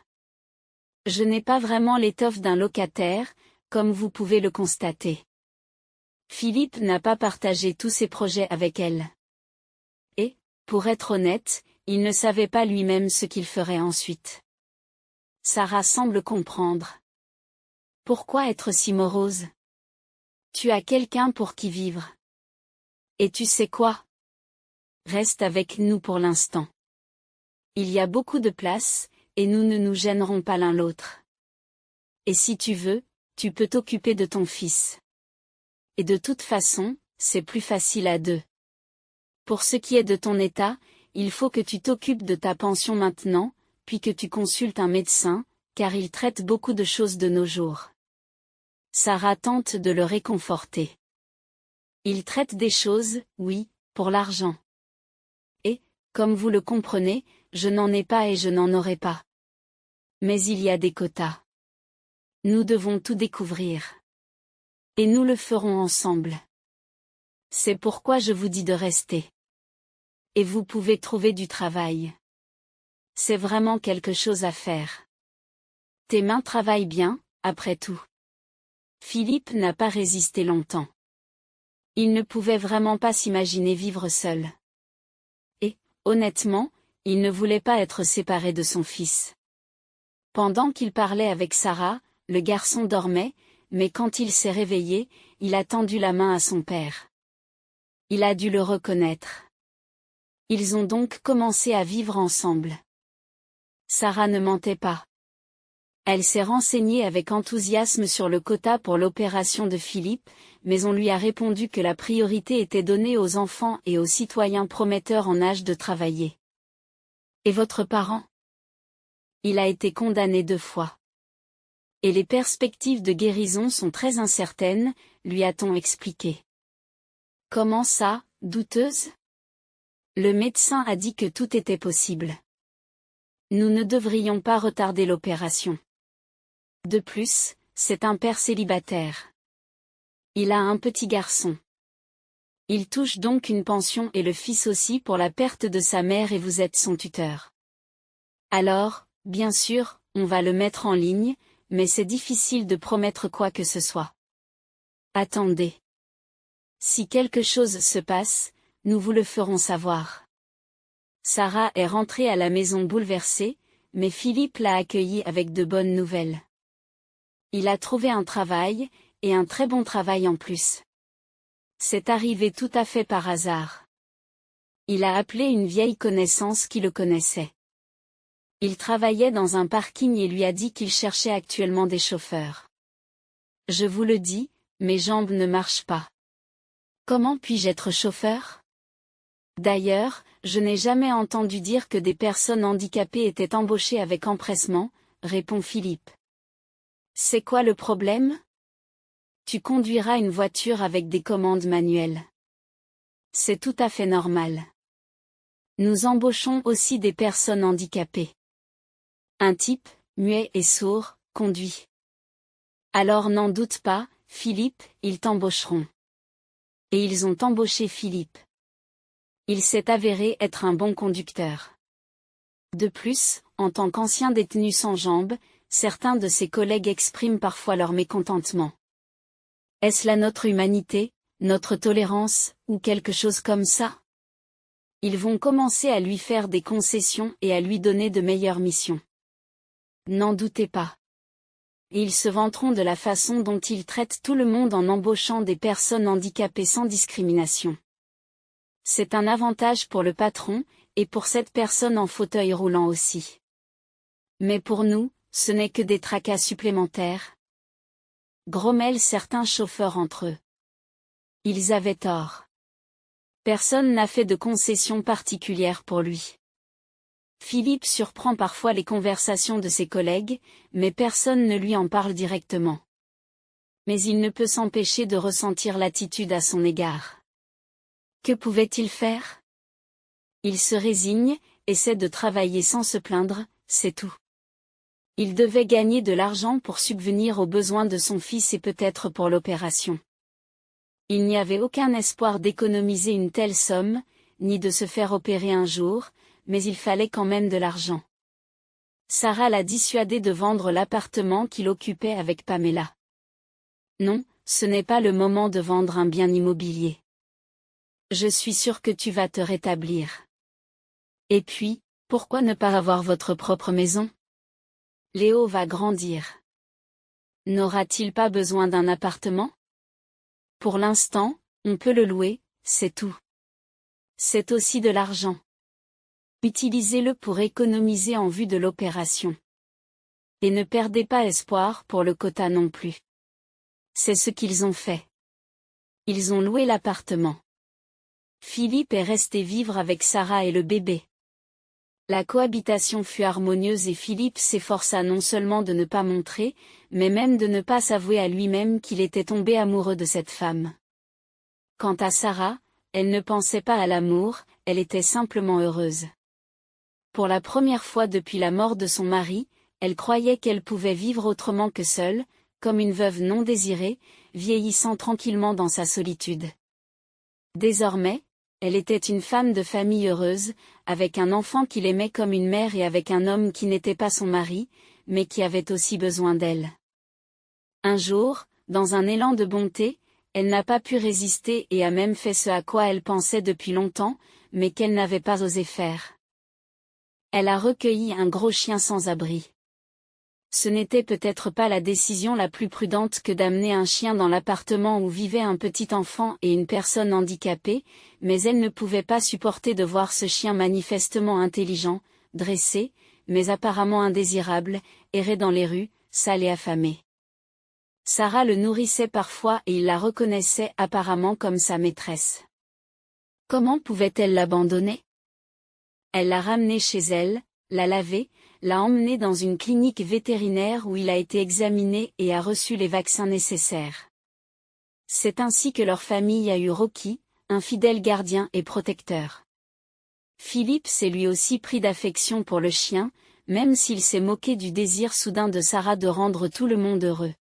Je n'ai pas vraiment l'étoffe d'un locataire, comme vous pouvez le constater. Philippe n'a pas partagé tous ses projets avec elle. Et, pour être honnête, il ne savait pas lui-même ce qu'il ferait ensuite. Sarah semble comprendre. Pourquoi être si morose? Tu as quelqu'un pour qui vivre. Et tu sais quoi? Reste avec nous pour l'instant. Il y a beaucoup de place, et nous ne nous gênerons pas l'un l'autre. Et si tu veux, tu peux t'occuper de ton fils. Et de toute façon, c'est plus facile à deux. Pour ce qui est de ton état, il faut que tu t'occupes de ta pension maintenant, puis que tu consultes un médecin, car il traite beaucoup de choses de nos jours. Sarah tente de le réconforter. Il traite des choses, oui, pour l'argent. Et, comme vous le comprenez, je n'en ai pas et je n'en aurai pas. Mais il y a des quotas. Nous devons tout découvrir. Et nous le ferons ensemble. C'est pourquoi je vous dis de rester. Et vous pouvez trouver du travail. C'est vraiment quelque chose à faire. Tes mains travaillent bien, après tout. Philippe n'a pas résisté longtemps. Il ne pouvait vraiment pas s'imaginer vivre seul. Et, honnêtement, il ne voulait pas être séparé de son fils. Pendant qu'il parlait avec Sarah, le garçon dormait, mais quand il s'est réveillé, il a tendu la main à son père. Il a dû le reconnaître. Ils ont donc commencé à vivre ensemble. Sarah ne mentait pas. Elle s'est renseignée avec enthousiasme sur le quota pour l'opération de Philippe, mais on lui a répondu que la priorité était donnée aux enfants et aux citoyens prometteurs en âge de travailler. Et votre parent? Il a été condamné 2 fois. Et les perspectives de guérison sont très incertaines, lui a-t-on expliqué. Comment ça, douteuse? Le médecin a dit que tout était possible. Nous ne devrions pas retarder l'opération. De plus, c'est un père célibataire. Il a un petit garçon. Il touche donc une pension et le fils aussi pour la perte de sa mère et vous êtes son tuteur. Alors, bien sûr, on va le mettre en ligne, mais c'est difficile de promettre quoi que ce soit. Attendez. Si quelque chose se passe, nous vous le ferons savoir. Sarah est rentrée à la maison bouleversée, mais Philippe l'a accueillie avec de bonnes nouvelles. Il a trouvé un travail, et un très bon travail en plus. C'est arrivé tout à fait par hasard. Il a appelé une vieille connaissance qui le connaissait. Il travaillait dans un parking et lui a dit qu'il cherchait actuellement des chauffeurs. Je vous le dis, mes jambes ne marchent pas. Comment puis-je être chauffeur? D'ailleurs, je n'ai jamais entendu dire que des personnes handicapées étaient embauchées avec empressement, répond Philippe. C'est quoi le problème? Tu conduiras une voiture avec des commandes manuelles. C'est tout à fait normal. Nous embauchons aussi des personnes handicapées. Un type, muet et sourd, conduit. Alors n'en doute pas, Philippe, ils t'embaucheront. Et ils ont embauché Philippe. Il s'est avéré être un bon conducteur. De plus, en tant qu'ancien détenu sans jambes, certains de ses collègues expriment parfois leur mécontentement. Est-ce là notre humanité, notre tolérance, ou quelque chose comme ça? Ils vont commencer à lui faire des concessions et à lui donner de meilleures missions. N'en doutez pas. Et ils se vanteront de la façon dont ils traitent tout le monde en embauchant des personnes handicapées sans discrimination. C'est un avantage pour le patron, et pour cette personne en fauteuil roulant aussi. Mais pour nous, ce n'est que des tracas supplémentaires. Grommellent certains chauffeurs entre eux. Ils avaient tort. Personne n'a fait de concession particulière pour lui. Philippe surprend parfois les conversations de ses collègues, mais personne ne lui en parle directement. Mais il ne peut s'empêcher de ressentir l'attitude à son égard. Que pouvait-il faire? Il se résigne, essaie de travailler sans se plaindre, c'est tout. Il devait gagner de l'argent pour subvenir aux besoins de son fils et peut-être pour l'opération. Il n'y avait aucun espoir d'économiser une telle somme, ni de se faire opérer un jour, mais il fallait quand même de l'argent. Sarah l'a dissuadé de vendre l'appartement qu'il occupait avec Pamela. Non, ce n'est pas le moment de vendre un bien immobilier. Je suis sûre que tu vas te rétablir. Et puis, pourquoi ne pas avoir votre propre maison? Léo va grandir. N'aura-t-il pas besoin d'un appartement? Pour l'instant, on peut le louer, c'est tout. C'est aussi de l'argent. Utilisez-le pour économiser en vue de l'opération. Et ne perdez pas espoir pour le quota non plus. C'est ce qu'ils ont fait. Ils ont loué l'appartement. Philippe est resté vivre avec Sarah et le bébé. La cohabitation fut harmonieuse et Philippe s'efforça non seulement de ne pas montrer, mais même de ne pas s'avouer à lui-même qu'il était tombé amoureux de cette femme. Quant à Sarah, elle ne pensait pas à l'amour, elle était simplement heureuse. Pour la première fois depuis la mort de son mari, elle croyait qu'elle pouvait vivre autrement que seule, comme une veuve non désirée, vieillissant tranquillement dans sa solitude. Désormais, elle était une femme de famille heureuse, avec un enfant qu'il aimait comme une mère et avec un homme qui n'était pas son mari, mais qui avait aussi besoin d'elle. Un jour, dans un élan de bonté, elle n'a pas pu résister et a même fait ce à quoi elle pensait depuis longtemps, mais qu'elle n'avait pas osé faire. Elle a recueilli un gros chien sans abri. Ce n'était peut-être pas la décision la plus prudente que d'amener un chien dans l'appartement où vivait un petit enfant et une personne handicapée, mais elle ne pouvait pas supporter de voir ce chien manifestement intelligent, dressé, mais apparemment indésirable, errer dans les rues, sale et affamé. Sarah le nourrissait parfois et il la reconnaissait apparemment comme sa maîtresse. Comment pouvait-elle l'abandonner? Elle l'a ramené chez elle, l'a lavé, l'a emmené dans une clinique vétérinaire où il a été examiné et a reçu les vaccins nécessaires. C'est ainsi que leur famille a eu Rocky, un fidèle gardien et protecteur. Philippe s'est lui aussi pris d'affection pour le chien, même s'il s'est moqué du désir soudain de Sarah de rendre tout le monde heureux.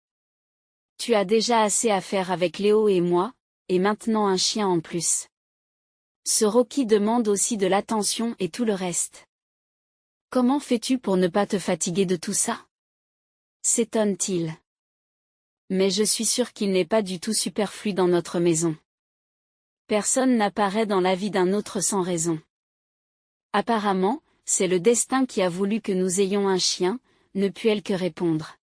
Tu as déjà assez à faire avec Léo et moi, et maintenant un chien en plus. Ce Rocky demande aussi de l'attention et tout le reste. Comment fais-tu pour ne pas te fatiguer de tout ça? S'étonne-t-il. Mais je suis sûre qu'il n'est pas du tout superflu dans notre maison. Personne n'apparaît dans la vie d'un autre sans raison. Apparemment, c'est le destin qui a voulu que nous ayons un chien, ne put-elle que répondre.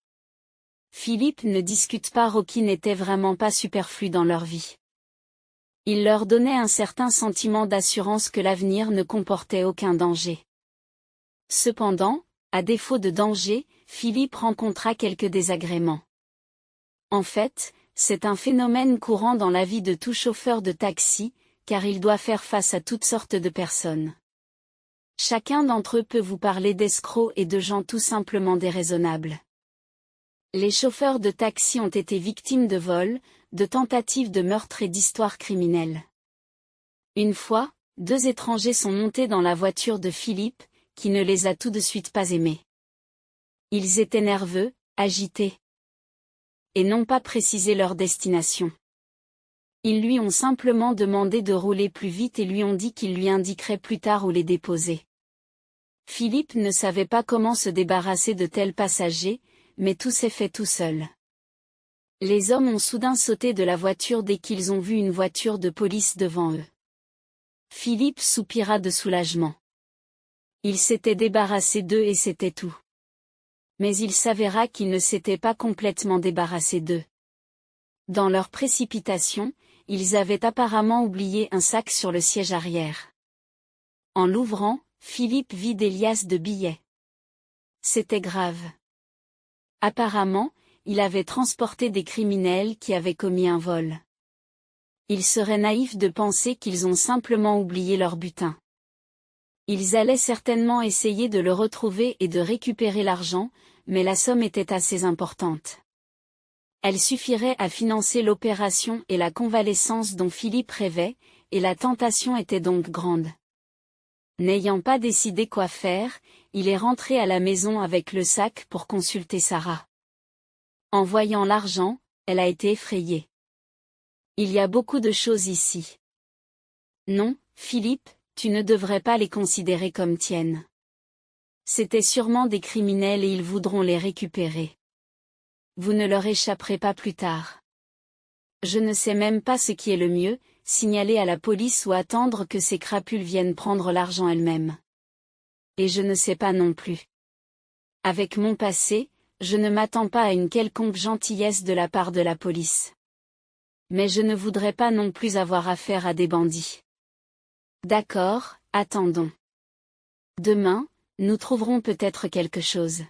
Philippe ne discute pas, Rocky n'était vraiment pas superflu dans leur vie. Il leur donnait un certain sentiment d'assurance que l'avenir ne comportait aucun danger. Cependant, à défaut de danger, Philippe rencontra quelques désagréments. En fait, c'est un phénomène courant dans la vie de tout chauffeur de taxi, car il doit faire face à toutes sortes de personnes. Chacun d'entre eux peut vous parler d'escrocs et de gens tout simplement déraisonnables. Les chauffeurs de taxi ont été victimes de vols, de tentatives de meurtre et d'histoires criminelles. Une fois, 2 étrangers sont montés dans la voiture de Philippe, qui ne les a tout de suite pas aimés. Ils étaient nerveux, agités, et n'ont pas précisé leur destination. Ils lui ont simplement demandé de rouler plus vite et lui ont dit qu'ils lui indiqueraient plus tard où les déposer. Philippe ne savait pas comment se débarrasser de tels passagers, mais tout s'est fait tout seul. Les hommes ont soudain sauté de la voiture dès qu'ils ont vu une voiture de police devant eux. Philippe soupira de soulagement. Il s'était débarrassé d'eux et c'était tout. Mais il s'avéra qu'il ne s'était pas complètement débarrassé d'eux. Dans leur précipitation, ils avaient apparemment oublié un sac sur le siège arrière. En l'ouvrant, Philippe vit des liasses de billets. C'était grave. Apparemment, il avait transporté des criminels qui avaient commis un vol. Il serait naïf de penser qu'ils ont simplement oublié leur butin. Ils allaient certainement essayer de le retrouver et de récupérer l'argent, mais la somme était assez importante. Elle suffirait à financer l'opération et la convalescence dont Philippe rêvait, et la tentation était donc grande. N'ayant pas décidé quoi faire, il est rentré à la maison avec le sac pour consulter Sarah. En voyant l'argent, elle a été effrayée. Il y a beaucoup de choses ici. Non, Philippe, tu ne devrais pas les considérer comme tiennes. C'étaient sûrement des criminels et ils voudront les récupérer. Vous ne leur échapperez pas plus tard. Je ne sais même pas ce qui est le mieux, signaler à la police ou attendre que ces crapules viennent prendre l'argent elles-mêmes. Et je ne sais pas non plus. Avec mon passé, je ne m'attends pas à une quelconque gentillesse de la part de la police. Mais je ne voudrais pas non plus avoir affaire à des bandits. D'accord, attendons. Demain, nous trouverons peut-être quelque chose.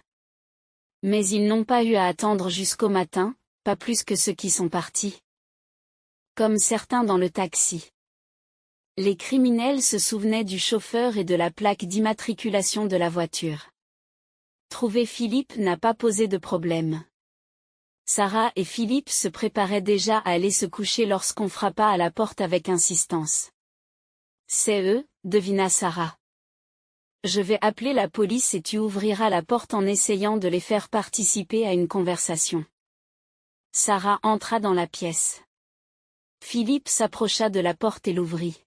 Mais ils n'ont pas eu à attendre jusqu'au matin, pas plus que ceux qui sont partis. Comme certains dans le taxi. Les criminels se souvenaient du chauffeur et de la plaque d'immatriculation de la voiture. Trouver Philippe n'a pas posé de problème. Sarah et Philippe se préparaient déjà à aller se coucher lorsqu'on frappa à la porte avec insistance. C'est eux, devina Sarah. Je vais appeler la police et tu ouvriras la porte en essayant de les faire participer à une conversation. Sarah entra dans la pièce. Philippe s'approcha de la porte et l'ouvrit.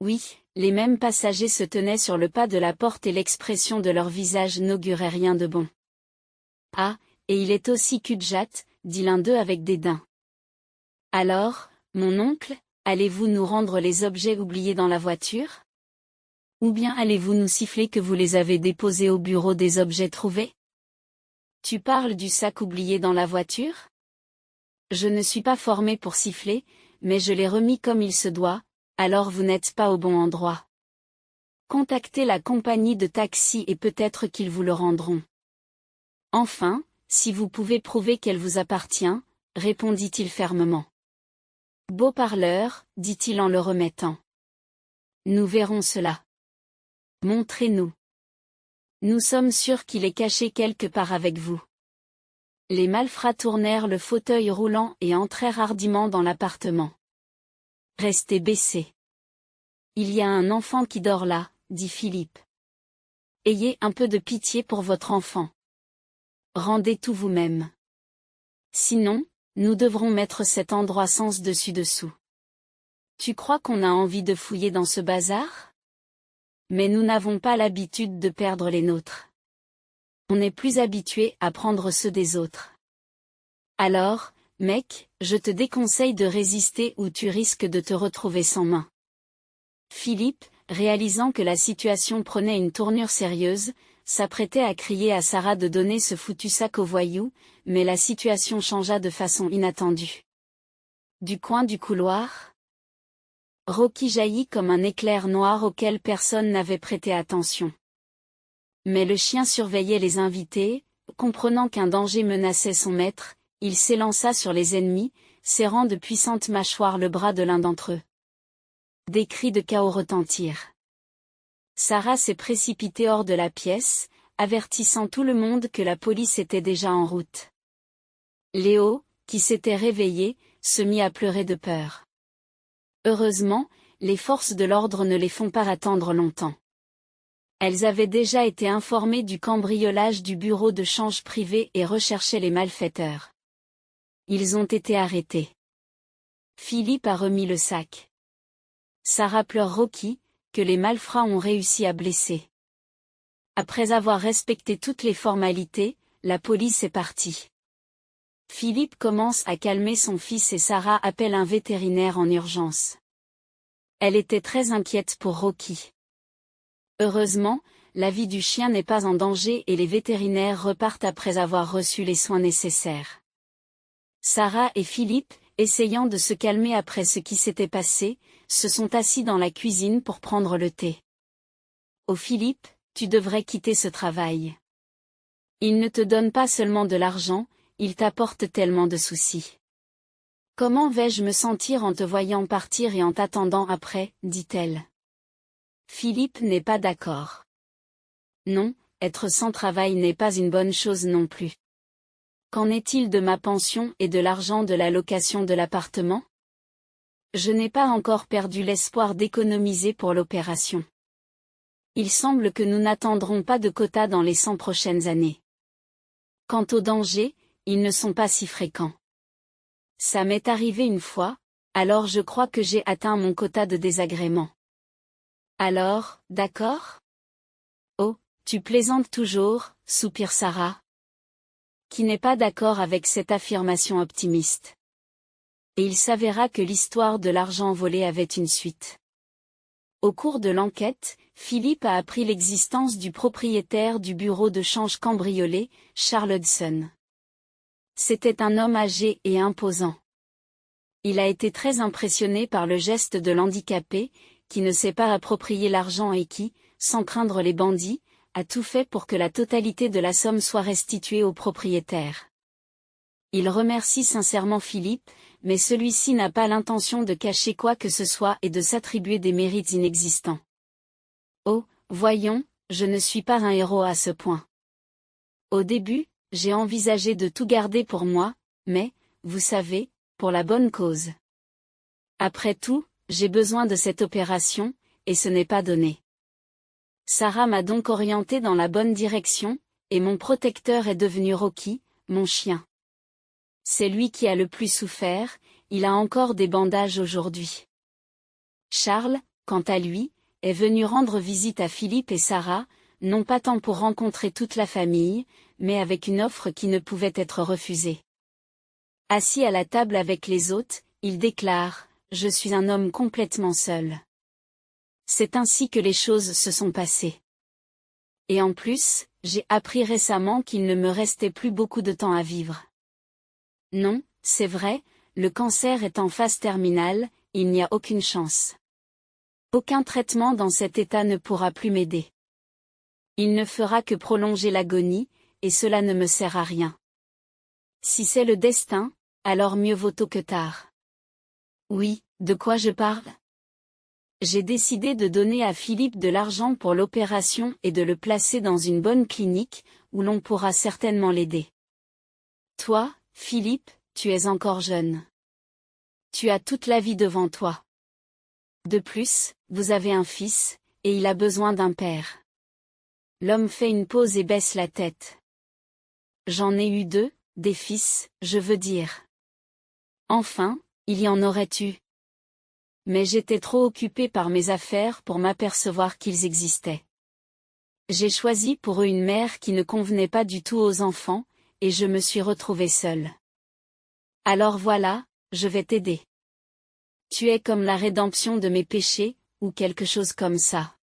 Oui, les mêmes passagers se tenaient sur le pas de la porte et l'expression de leur visage n'augurait rien de bon. Ah, et il est aussi cul-de-jatte, dit l'un d'eux avec dédain. Alors, mon oncle, allez-vous nous rendre les objets oubliés dans la voiture? Ou bien allez-vous nous siffler que vous les avez déposés au bureau des objets trouvés? Tu parles du sac oublié dans la voiture? Je ne suis pas formé pour siffler, mais je l'ai remis comme il se doit, alors vous n'êtes pas au bon endroit. Contactez la compagnie de taxi et peut-être qu'ils vous le rendront. Enfin, si vous pouvez prouver qu'elle vous appartient, répondit-il fermement. Beau parleur, dit-il en le remettant. Nous verrons cela. Montrez-nous. Nous sommes sûrs qu'il est caché quelque part avec vous. Les malfrats tournèrent le fauteuil roulant et entrèrent hardiment dans l'appartement. Restez baissés. Il y a un enfant qui dort là, dit Philippe. Ayez un peu de pitié pour votre enfant. Rendez tout vous-même. Sinon, nous devrons mettre cet endroit sens dessus-dessous. Tu crois qu'on a envie de fouiller dans ce bazar? Mais nous n'avons pas l'habitude de perdre les nôtres. On est plus habitué à prendre ceux des autres. Alors, mec, je te déconseille de résister ou tu risques de te retrouver sans main. Philippe, réalisant que la situation prenait une tournure sérieuse, s'apprêtait à crier à Sarah de donner ce foutu sac aux voyous, mais la situation changea de façon inattendue. Du coin du couloir, Rocky jaillit comme un éclair noir auquel personne n'avait prêté attention. Mais le chien surveillait les invités, comprenant qu'un danger menaçait son maître, il s'élança sur les ennemis, serrant de puissantes mâchoires le bras de l'un d'entre eux. Des cris de chaos retentirent. Sarah s'est précipitée hors de la pièce, avertissant tout le monde que la police était déjà en route. Léo, qui s'était réveillé, se mit à pleurer de peur. Heureusement, les forces de l'ordre ne les font pas attendre longtemps. Elles avaient déjà été informées du cambriolage du bureau de change privé et recherchaient les malfaiteurs. Ils ont été arrêtés. Philippe a remis le sac. Sarah pleure Rocky, que les malfrats ont réussi à blesser. Après avoir respecté toutes les formalités, la police est partie. Philippe commence à calmer son fils et Sarah appelle un vétérinaire en urgence. Elle était très inquiète pour Rocky. Heureusement, la vie du chien n'est pas en danger et les vétérinaires repartent après avoir reçu les soins nécessaires. Sarah et Philippe, essayant de se calmer après ce qui s'était passé, se sont assis dans la cuisine pour prendre le thé. Oh Philippe, tu devrais quitter ce travail. Il ne te donne pas seulement de l'argent, il t'apporte tellement de soucis. Comment vais-je me sentir en te voyant partir et en t'attendant après, dit-elle. Philippe n'est pas d'accord. Non, être sans travail n'est pas une bonne chose non plus. Qu'en est-il de ma pension et de l'argent de la location de l'appartement? Je n'ai pas encore perdu l'espoir d'économiser pour l'opération. Il semble que nous n'attendrons pas de quotas dans les 100 prochaines années. Quant aux dangers, ils ne sont pas si fréquents. Ça m'est arrivé une fois, alors je crois que j'ai atteint mon quota de désagréments. Alors, d'accord? Oh, tu plaisantes toujours, soupire Sarah, qui n'est pas d'accord avec cette affirmation optimiste. Et il s'avéra que l'histoire de l'argent volé avait une suite. Au cours de l'enquête, Philippe a appris l'existence du propriétaire du bureau de change cambriolé, Charles Hudson. C'était un homme âgé et imposant. Il a été très impressionné par le geste de l'handicapé, qui ne s'est pas approprié l'argent et qui, sans craindre les bandits, a tout fait pour que la totalité de la somme soit restituée au propriétaire. Il remercie sincèrement Philippe, mais celui-ci n'a pas l'intention de cacher quoi que ce soit et de s'attribuer des mérites inexistants. Oh, voyons, je ne suis pas un héros à ce point. Au début, j'ai envisagé de tout garder pour moi, mais, vous savez, pour la bonne cause. Après tout, j'ai besoin de cette opération, et ce n'est pas donné. Sarah m'a donc orienté dans la bonne direction, et mon protecteur est devenu Rocky, mon chien. C'est lui qui a le plus souffert, il a encore des bandages aujourd'hui. Charles, quant à lui, est venu rendre visite à Philippe et Sarah, non pas tant pour rencontrer toute la famille, mais avec une offre qui ne pouvait être refusée. Assis à la table avec les hôtes, il déclare « Je suis un homme complètement seul. » C'est ainsi que les choses se sont passées. Et en plus, j'ai appris récemment qu'il ne me restait plus beaucoup de temps à vivre. Non, c'est vrai, le cancer est en phase terminale, il n'y a aucune chance. Aucun traitement dans cet état ne pourra plus m'aider. Il ne fera que prolonger l'agonie, et cela ne me sert à rien. Si c'est le destin, alors mieux vaut tôt que tard. Oui, de quoi je parle? J'ai décidé de donner à Philippe de l'argent pour l'opération et de le placer dans une bonne clinique, où l'on pourra certainement l'aider. Toi, Philippe, tu es encore jeune. Tu as toute la vie devant toi. De plus, vous avez un fils, et il a besoin d'un père. L'homme fait une pause et baisse la tête. J'en ai eu 2, des fils, je veux dire. Enfin, il y en aurait eu. Mais j'étais trop occupé par mes affaires pour m'apercevoir qu'ils existaient. J'ai choisi pour eux une mère qui ne convenait pas du tout aux enfants, et je me suis retrouvée seule. Alors voilà, je vais t'aider. Tu es comme la rédemption de mes péchés, ou quelque chose comme ça.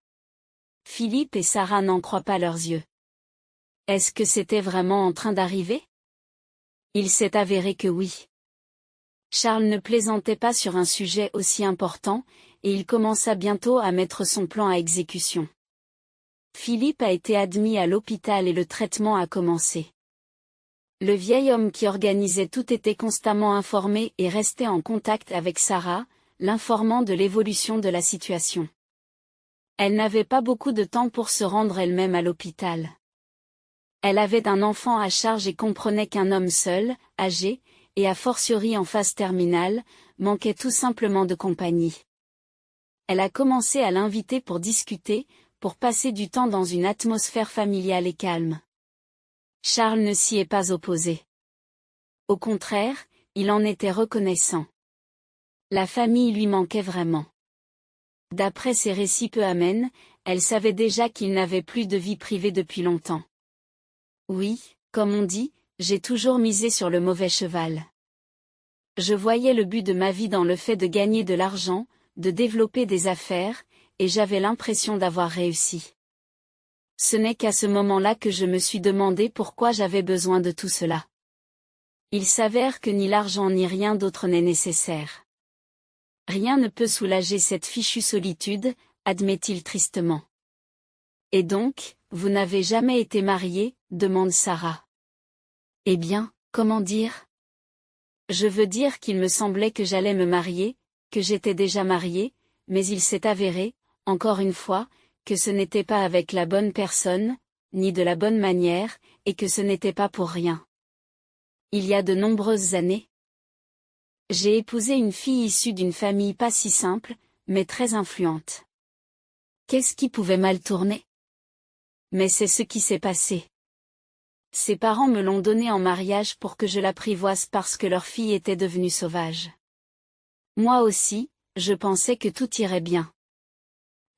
Philippe et Sarah n'en croient pas leurs yeux. Est-ce que c'était vraiment en train d'arriver? Il s'est avéré que oui. Charles ne plaisantait pas sur un sujet aussi important, et il commença bientôt à mettre son plan à exécution. Philippe a été admis à l'hôpital et le traitement a commencé. Le vieil homme qui organisait tout était constamment informé et restait en contact avec Sarah, l'informant de l'évolution de la situation. Elle n'avait pas beaucoup de temps pour se rendre elle-même à l'hôpital. Elle avait un enfant à charge et comprenait qu'un homme seul, âgé, et a fortiori en phase terminale, manquait tout simplement de compagnie. Elle a commencé à l'inviter pour discuter, pour passer du temps dans une atmosphère familiale et calme. Charles ne s'y est pas opposé. Au contraire, il en était reconnaissant. La famille lui manquait vraiment. D'après ses récits peu amènes, elle savait déjà qu'il n'avait plus de vie privée depuis longtemps. Oui, comme on dit, j'ai toujours misé sur le mauvais cheval. Je voyais le but de ma vie dans le fait de gagner de l'argent, de développer des affaires, et j'avais l'impression d'avoir réussi. Ce n'est qu'à ce moment-là que je me suis demandé pourquoi j'avais besoin de tout cela. Il s'avère que ni l'argent ni rien d'autre n'est nécessaire. Rien ne peut soulager cette fichue solitude, admet-il tristement. Et donc, vous n'avez jamais été marié, demande Sarah. Eh bien, comment dire? Je veux dire qu'il me semblait que j'allais me marier, que j'étais déjà mariée, mais il s'est avéré, encore une fois, que ce n'était pas avec la bonne personne, ni de la bonne manière, et que ce n'était pas pour rien. Il y a de nombreuses années. J'ai épousé une fille issue d'une famille pas si simple, mais très influente. Qu'est-ce qui pouvait mal tourner? Mais c'est ce qui s'est passé. Ses parents me l'ont donnée en mariage pour que je l'apprivoise parce que leur fille était devenue sauvage. Moi aussi, je pensais que tout irait bien.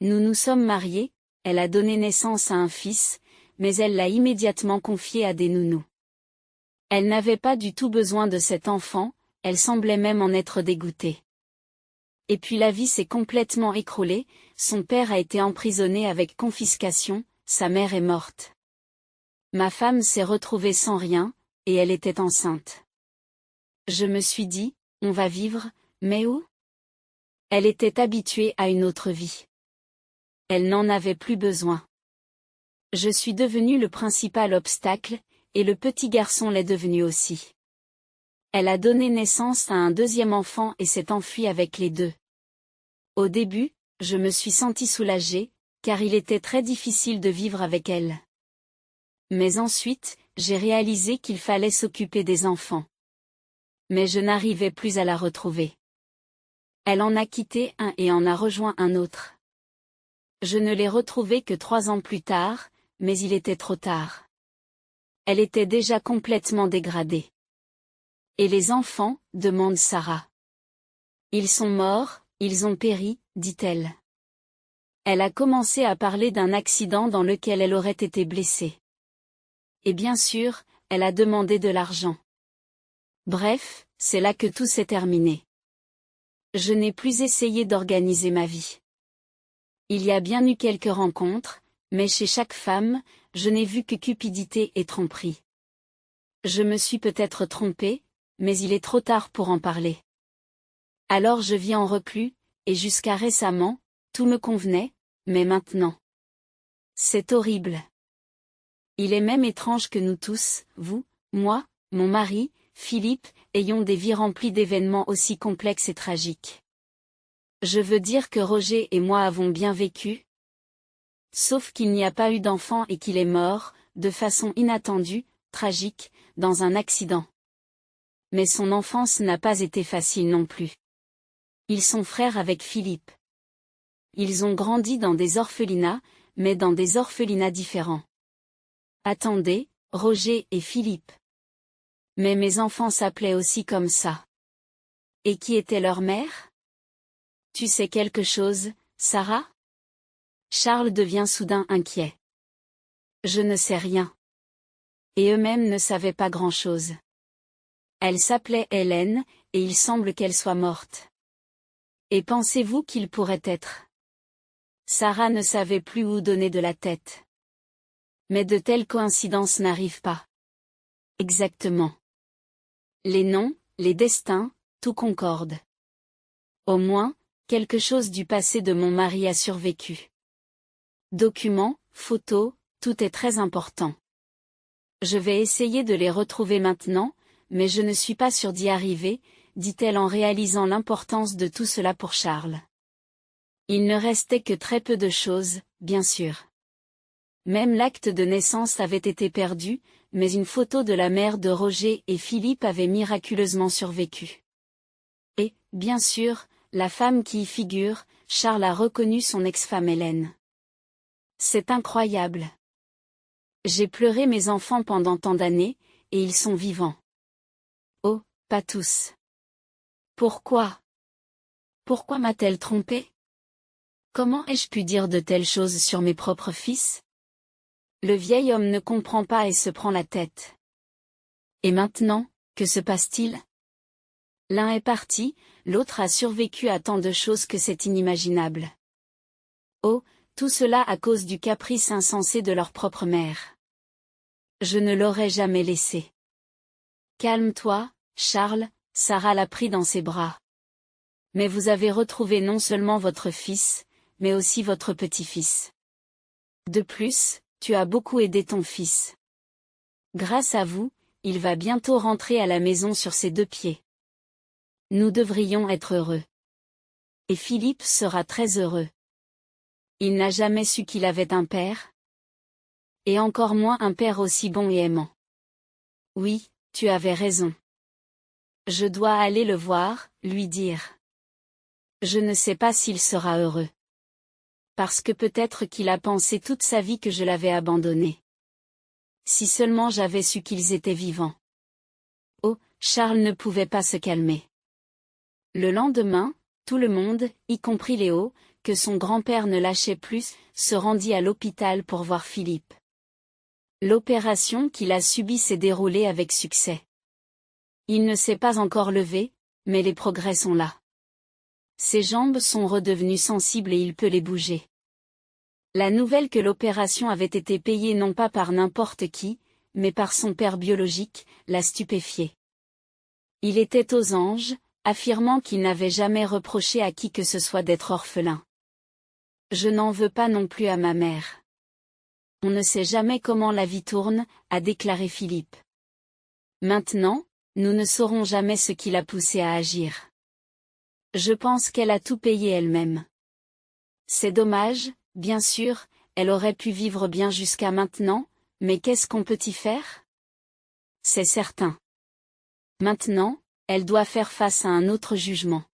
Nous nous sommes mariés, elle a donné naissance à un fils, mais elle l'a immédiatement confié à des nounous. Elle n'avait pas du tout besoin de cet enfant, elle semblait même en être dégoûtée. Et puis la vie s'est complètement écroulée, son père a été emprisonné avec confiscation, sa mère est morte. Ma femme s'est retrouvée sans rien, et elle était enceinte. Je me suis dit, on va vivre, mais où? Elle était habituée à une autre vie. Elle n'en avait plus besoin. Je suis devenu le principal obstacle, et le petit garçon l'est devenu aussi. Elle a donné naissance à un deuxième enfant et s'est enfuie avec les deux. Au début, je me suis sentie soulagée, car il était très difficile de vivre avec elle. Mais ensuite, j'ai réalisé qu'il fallait s'occuper des enfants. Mais je n'arrivais plus à la retrouver. Elle en a quitté un et en a rejoint un autre. Je ne l'ai retrouvée que 3 ans plus tard, mais il était trop tard. Elle était déjà complètement dégradée. Et les enfants, demande Sarah. Ils sont morts, ils ont péri, dit-elle. Elle a commencé à parler d'un accident dans lequel elle aurait été blessée. Et bien sûr, elle a demandé de l'argent. Bref, c'est là que tout s'est terminé. Je n'ai plus essayé d'organiser ma vie. Il y a bien eu quelques rencontres, mais chez chaque femme, je n'ai vu que cupidité et tromperie. Je me suis peut-être trompée, mais il est trop tard pour en parler. Alors je vis en reclus, et jusqu'à récemment, tout me convenait, mais maintenant. C'est horrible. Il est même étrange que nous tous, vous, moi, mon mari, Philippe, ayons des vies remplies d'événements aussi complexes et tragiques. Je veux dire que Roger et moi avons bien vécu. Sauf qu'il n'y a pas eu d'enfant et qu'il est mort, de façon inattendue, tragique, dans un accident. Mais son enfance n'a pas été facile non plus. Ils sont frères avec Philippe. Ils ont grandi dans des orphelinats, mais dans des orphelinats différents. Attendez, Roger et Philippe. Mais mes enfants s'appelaient aussi comme ça. Et qui était leur mère? Tu sais quelque chose, Sarah? Charles devient soudain inquiet. Je ne sais rien. Et eux-mêmes ne savaient pas grand-chose. Elle s'appelait Hélène, et il semble qu'elle soit morte. Et pensez-vous qu'il pourrait être? Sarah ne savait plus où donner de la tête. Mais de telles coïncidences n'arrivent pas. Exactement. Les noms, les destins, tout concorde. Au moins, quelque chose du passé de mon mari a survécu. Documents, photos, tout est très important. Je vais essayer de les retrouver maintenant, mais je ne suis pas sûre d'y arriver, dit-elle en réalisant l'importance de tout cela pour Charles. Il ne restait que très peu de choses, bien sûr. Même l'acte de naissance avait été perdu, mais une photo de la mère de Roger et Philippe avait miraculeusement survécu. Et, bien sûr, la femme qui y figure, Charles a reconnu son ex-femme Hélène. C'est incroyable. J'ai pleuré mes enfants pendant tant d'années, et ils sont vivants. Oh, pas tous. Pourquoi? Pourquoi m'a-t-elle trompé? Comment ai-je pu dire de telles choses sur mes propres fils? Le vieil homme ne comprend pas et se prend la tête. Et maintenant, que se passe-t-il? L'un est parti, l'autre a survécu à tant de choses que c'est inimaginable. Oh, tout cela à cause du caprice insensé de leur propre mère. Je ne l'aurais jamais laissé. Calme-toi, Charles, Sarah l'a pris dans ses bras. Mais vous avez retrouvé non seulement votre fils, mais aussi votre petit-fils. De plus, tu as beaucoup aidé ton fils. Grâce à vous, il va bientôt rentrer à la maison sur ses 2 pieds. Nous devrions être heureux. Et Philippe sera très heureux. Il n'a jamais su qu'il avait un père. Et encore moins un père aussi bon et aimant. Oui, tu avais raison. Je dois aller le voir, lui dire. Je ne sais pas s'il sera heureux. Parce que peut-être qu'il a pensé toute sa vie que je l'avais abandonné. Si seulement j'avais su qu'ils étaient vivants. Oh, Charles ne pouvait pas se calmer. Le lendemain, tout le monde, y compris Léo, que son grand-père ne lâchait plus, se rendit à l'hôpital pour voir Philippe. L'opération qu'il a subie s'est déroulée avec succès. Il ne s'est pas encore levé, mais les progrès sont là. Ses jambes sont redevenues sensibles et il peut les bouger. La nouvelle que l'opération avait été payée non pas par n'importe qui, mais par son père biologique, l'a stupéfié. Il était aux anges, affirmant qu'il n'avait jamais reproché à qui que ce soit d'être orphelin. Je n'en veux pas non plus à ma mère. On ne sait jamais comment la vie tourne, a déclaré Philippe. Maintenant, nous ne saurons jamais ce qui l'a poussée à agir. Je pense qu'elle a tout payé elle-même. C'est dommage, bien sûr, elle aurait pu vivre bien jusqu'à maintenant, mais qu'est-ce qu'on peut y faire? C'est certain. Maintenant, elle doit faire face à un autre jugement.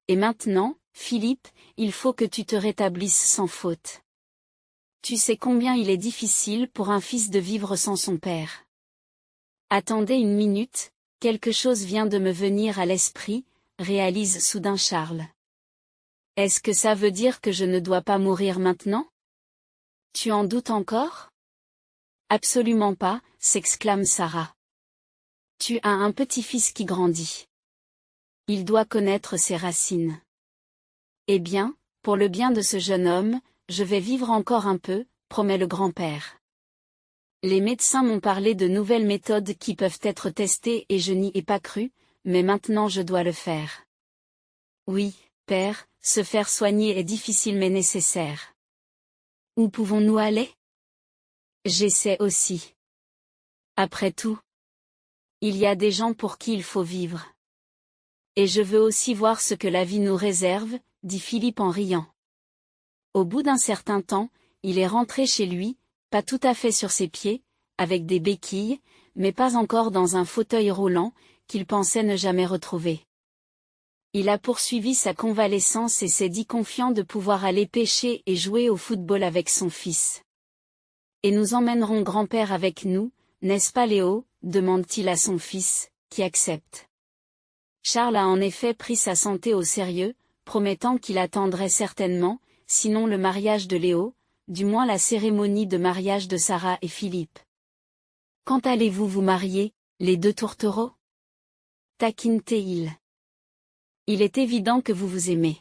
Et maintenant, Philippe, il faut que tu te rétablisses sans faute. Tu sais combien il est difficile pour un fils de vivre sans son père. Attendez une minute, quelque chose vient de me venir à l'esprit, réalise soudain Charles. Est-ce que ça veut dire que je ne dois pas mourir maintenant? Tu en doutes encore? Absolument pas, s'exclame Sarah. Tu as un petit-fils qui grandit. Il doit connaître ses racines. Eh bien, pour le bien de ce jeune homme, je vais vivre encore un peu, promet le grand-père. Les médecins m'ont parlé de nouvelles méthodes qui peuvent être testées et je n'y ai pas cru, mais maintenant je dois le faire. Oui, père, se faire soigner est difficile mais nécessaire. Où pouvons-nous aller? J'essaie aussi. Après tout, il y a des gens pour qui il faut vivre. Et je veux aussi voir ce que la vie nous réserve, dit Philippe en riant. Au bout d'un certain temps, il est rentré chez lui, pas tout à fait sur ses pieds, avec des béquilles, mais pas encore dans un fauteuil roulant, qu'il pensait ne jamais retrouver. Il a poursuivi sa convalescence et s'est dit confiant de pouvoir aller pêcher et jouer au football avec son fils. Et nous emmènerons grand-père avec nous, n'est-ce pas Léo? Demande-t-il à son fils, qui accepte. Charles a en effet pris sa santé au sérieux, promettant qu'il attendrait certainement, sinon le mariage de Léo, du moins la cérémonie de mariage de Sarah et Philippe. Quand allez-vous vous marier, les 2 tourtereaux? Taquine-t-il. Il est évident que vous vous aimez.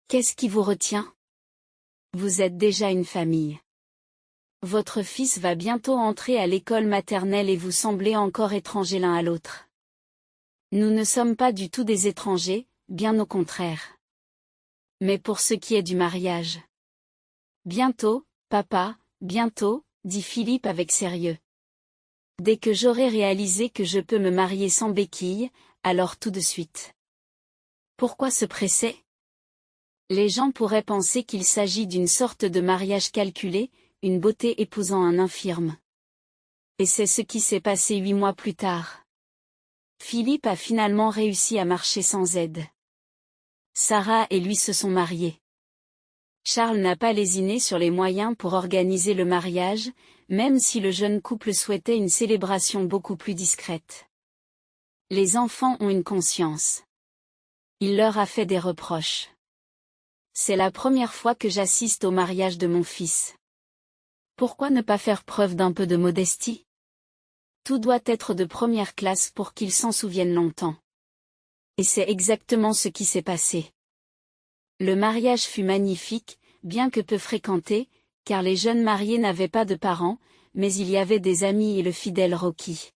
Qu'est-ce qui vous retient? Vous êtes déjà une famille. Votre fils va bientôt entrer à l'école maternelle et vous semblez encore étrangers l'un à l'autre. Nous ne sommes pas du tout des étrangers, bien au contraire. Mais pour ce qui est du mariage. Bientôt, papa, bientôt, dit Philippe avec sérieux. Dès que j'aurai réalisé que je peux me marier sans béquille, alors tout de suite. Pourquoi se presser? Les gens pourraient penser qu'il s'agit d'une sorte de mariage calculé, une beauté épousant un infirme. Et c'est ce qui s'est passé 8 mois plus tard. Philippe a finalement réussi à marcher sans aide. Sarah et lui se sont mariés. Charles n'a pas lésiné sur les moyens pour organiser le mariage, même si le jeune couple souhaitait une célébration beaucoup plus discrète. Les enfants ont une conscience. Il leur a fait des reproches. C'est la première fois que j'assiste au mariage de mon fils. Pourquoi ne pas faire preuve d'un peu de modestie? Tout doit être de première classe pour qu'ils s'en souviennent longtemps. Et c'est exactement ce qui s'est passé. Le mariage fut magnifique, bien que peu fréquenté, car les jeunes mariés n'avaient pas de parents, mais il y avait des amis et le fidèle Rocky.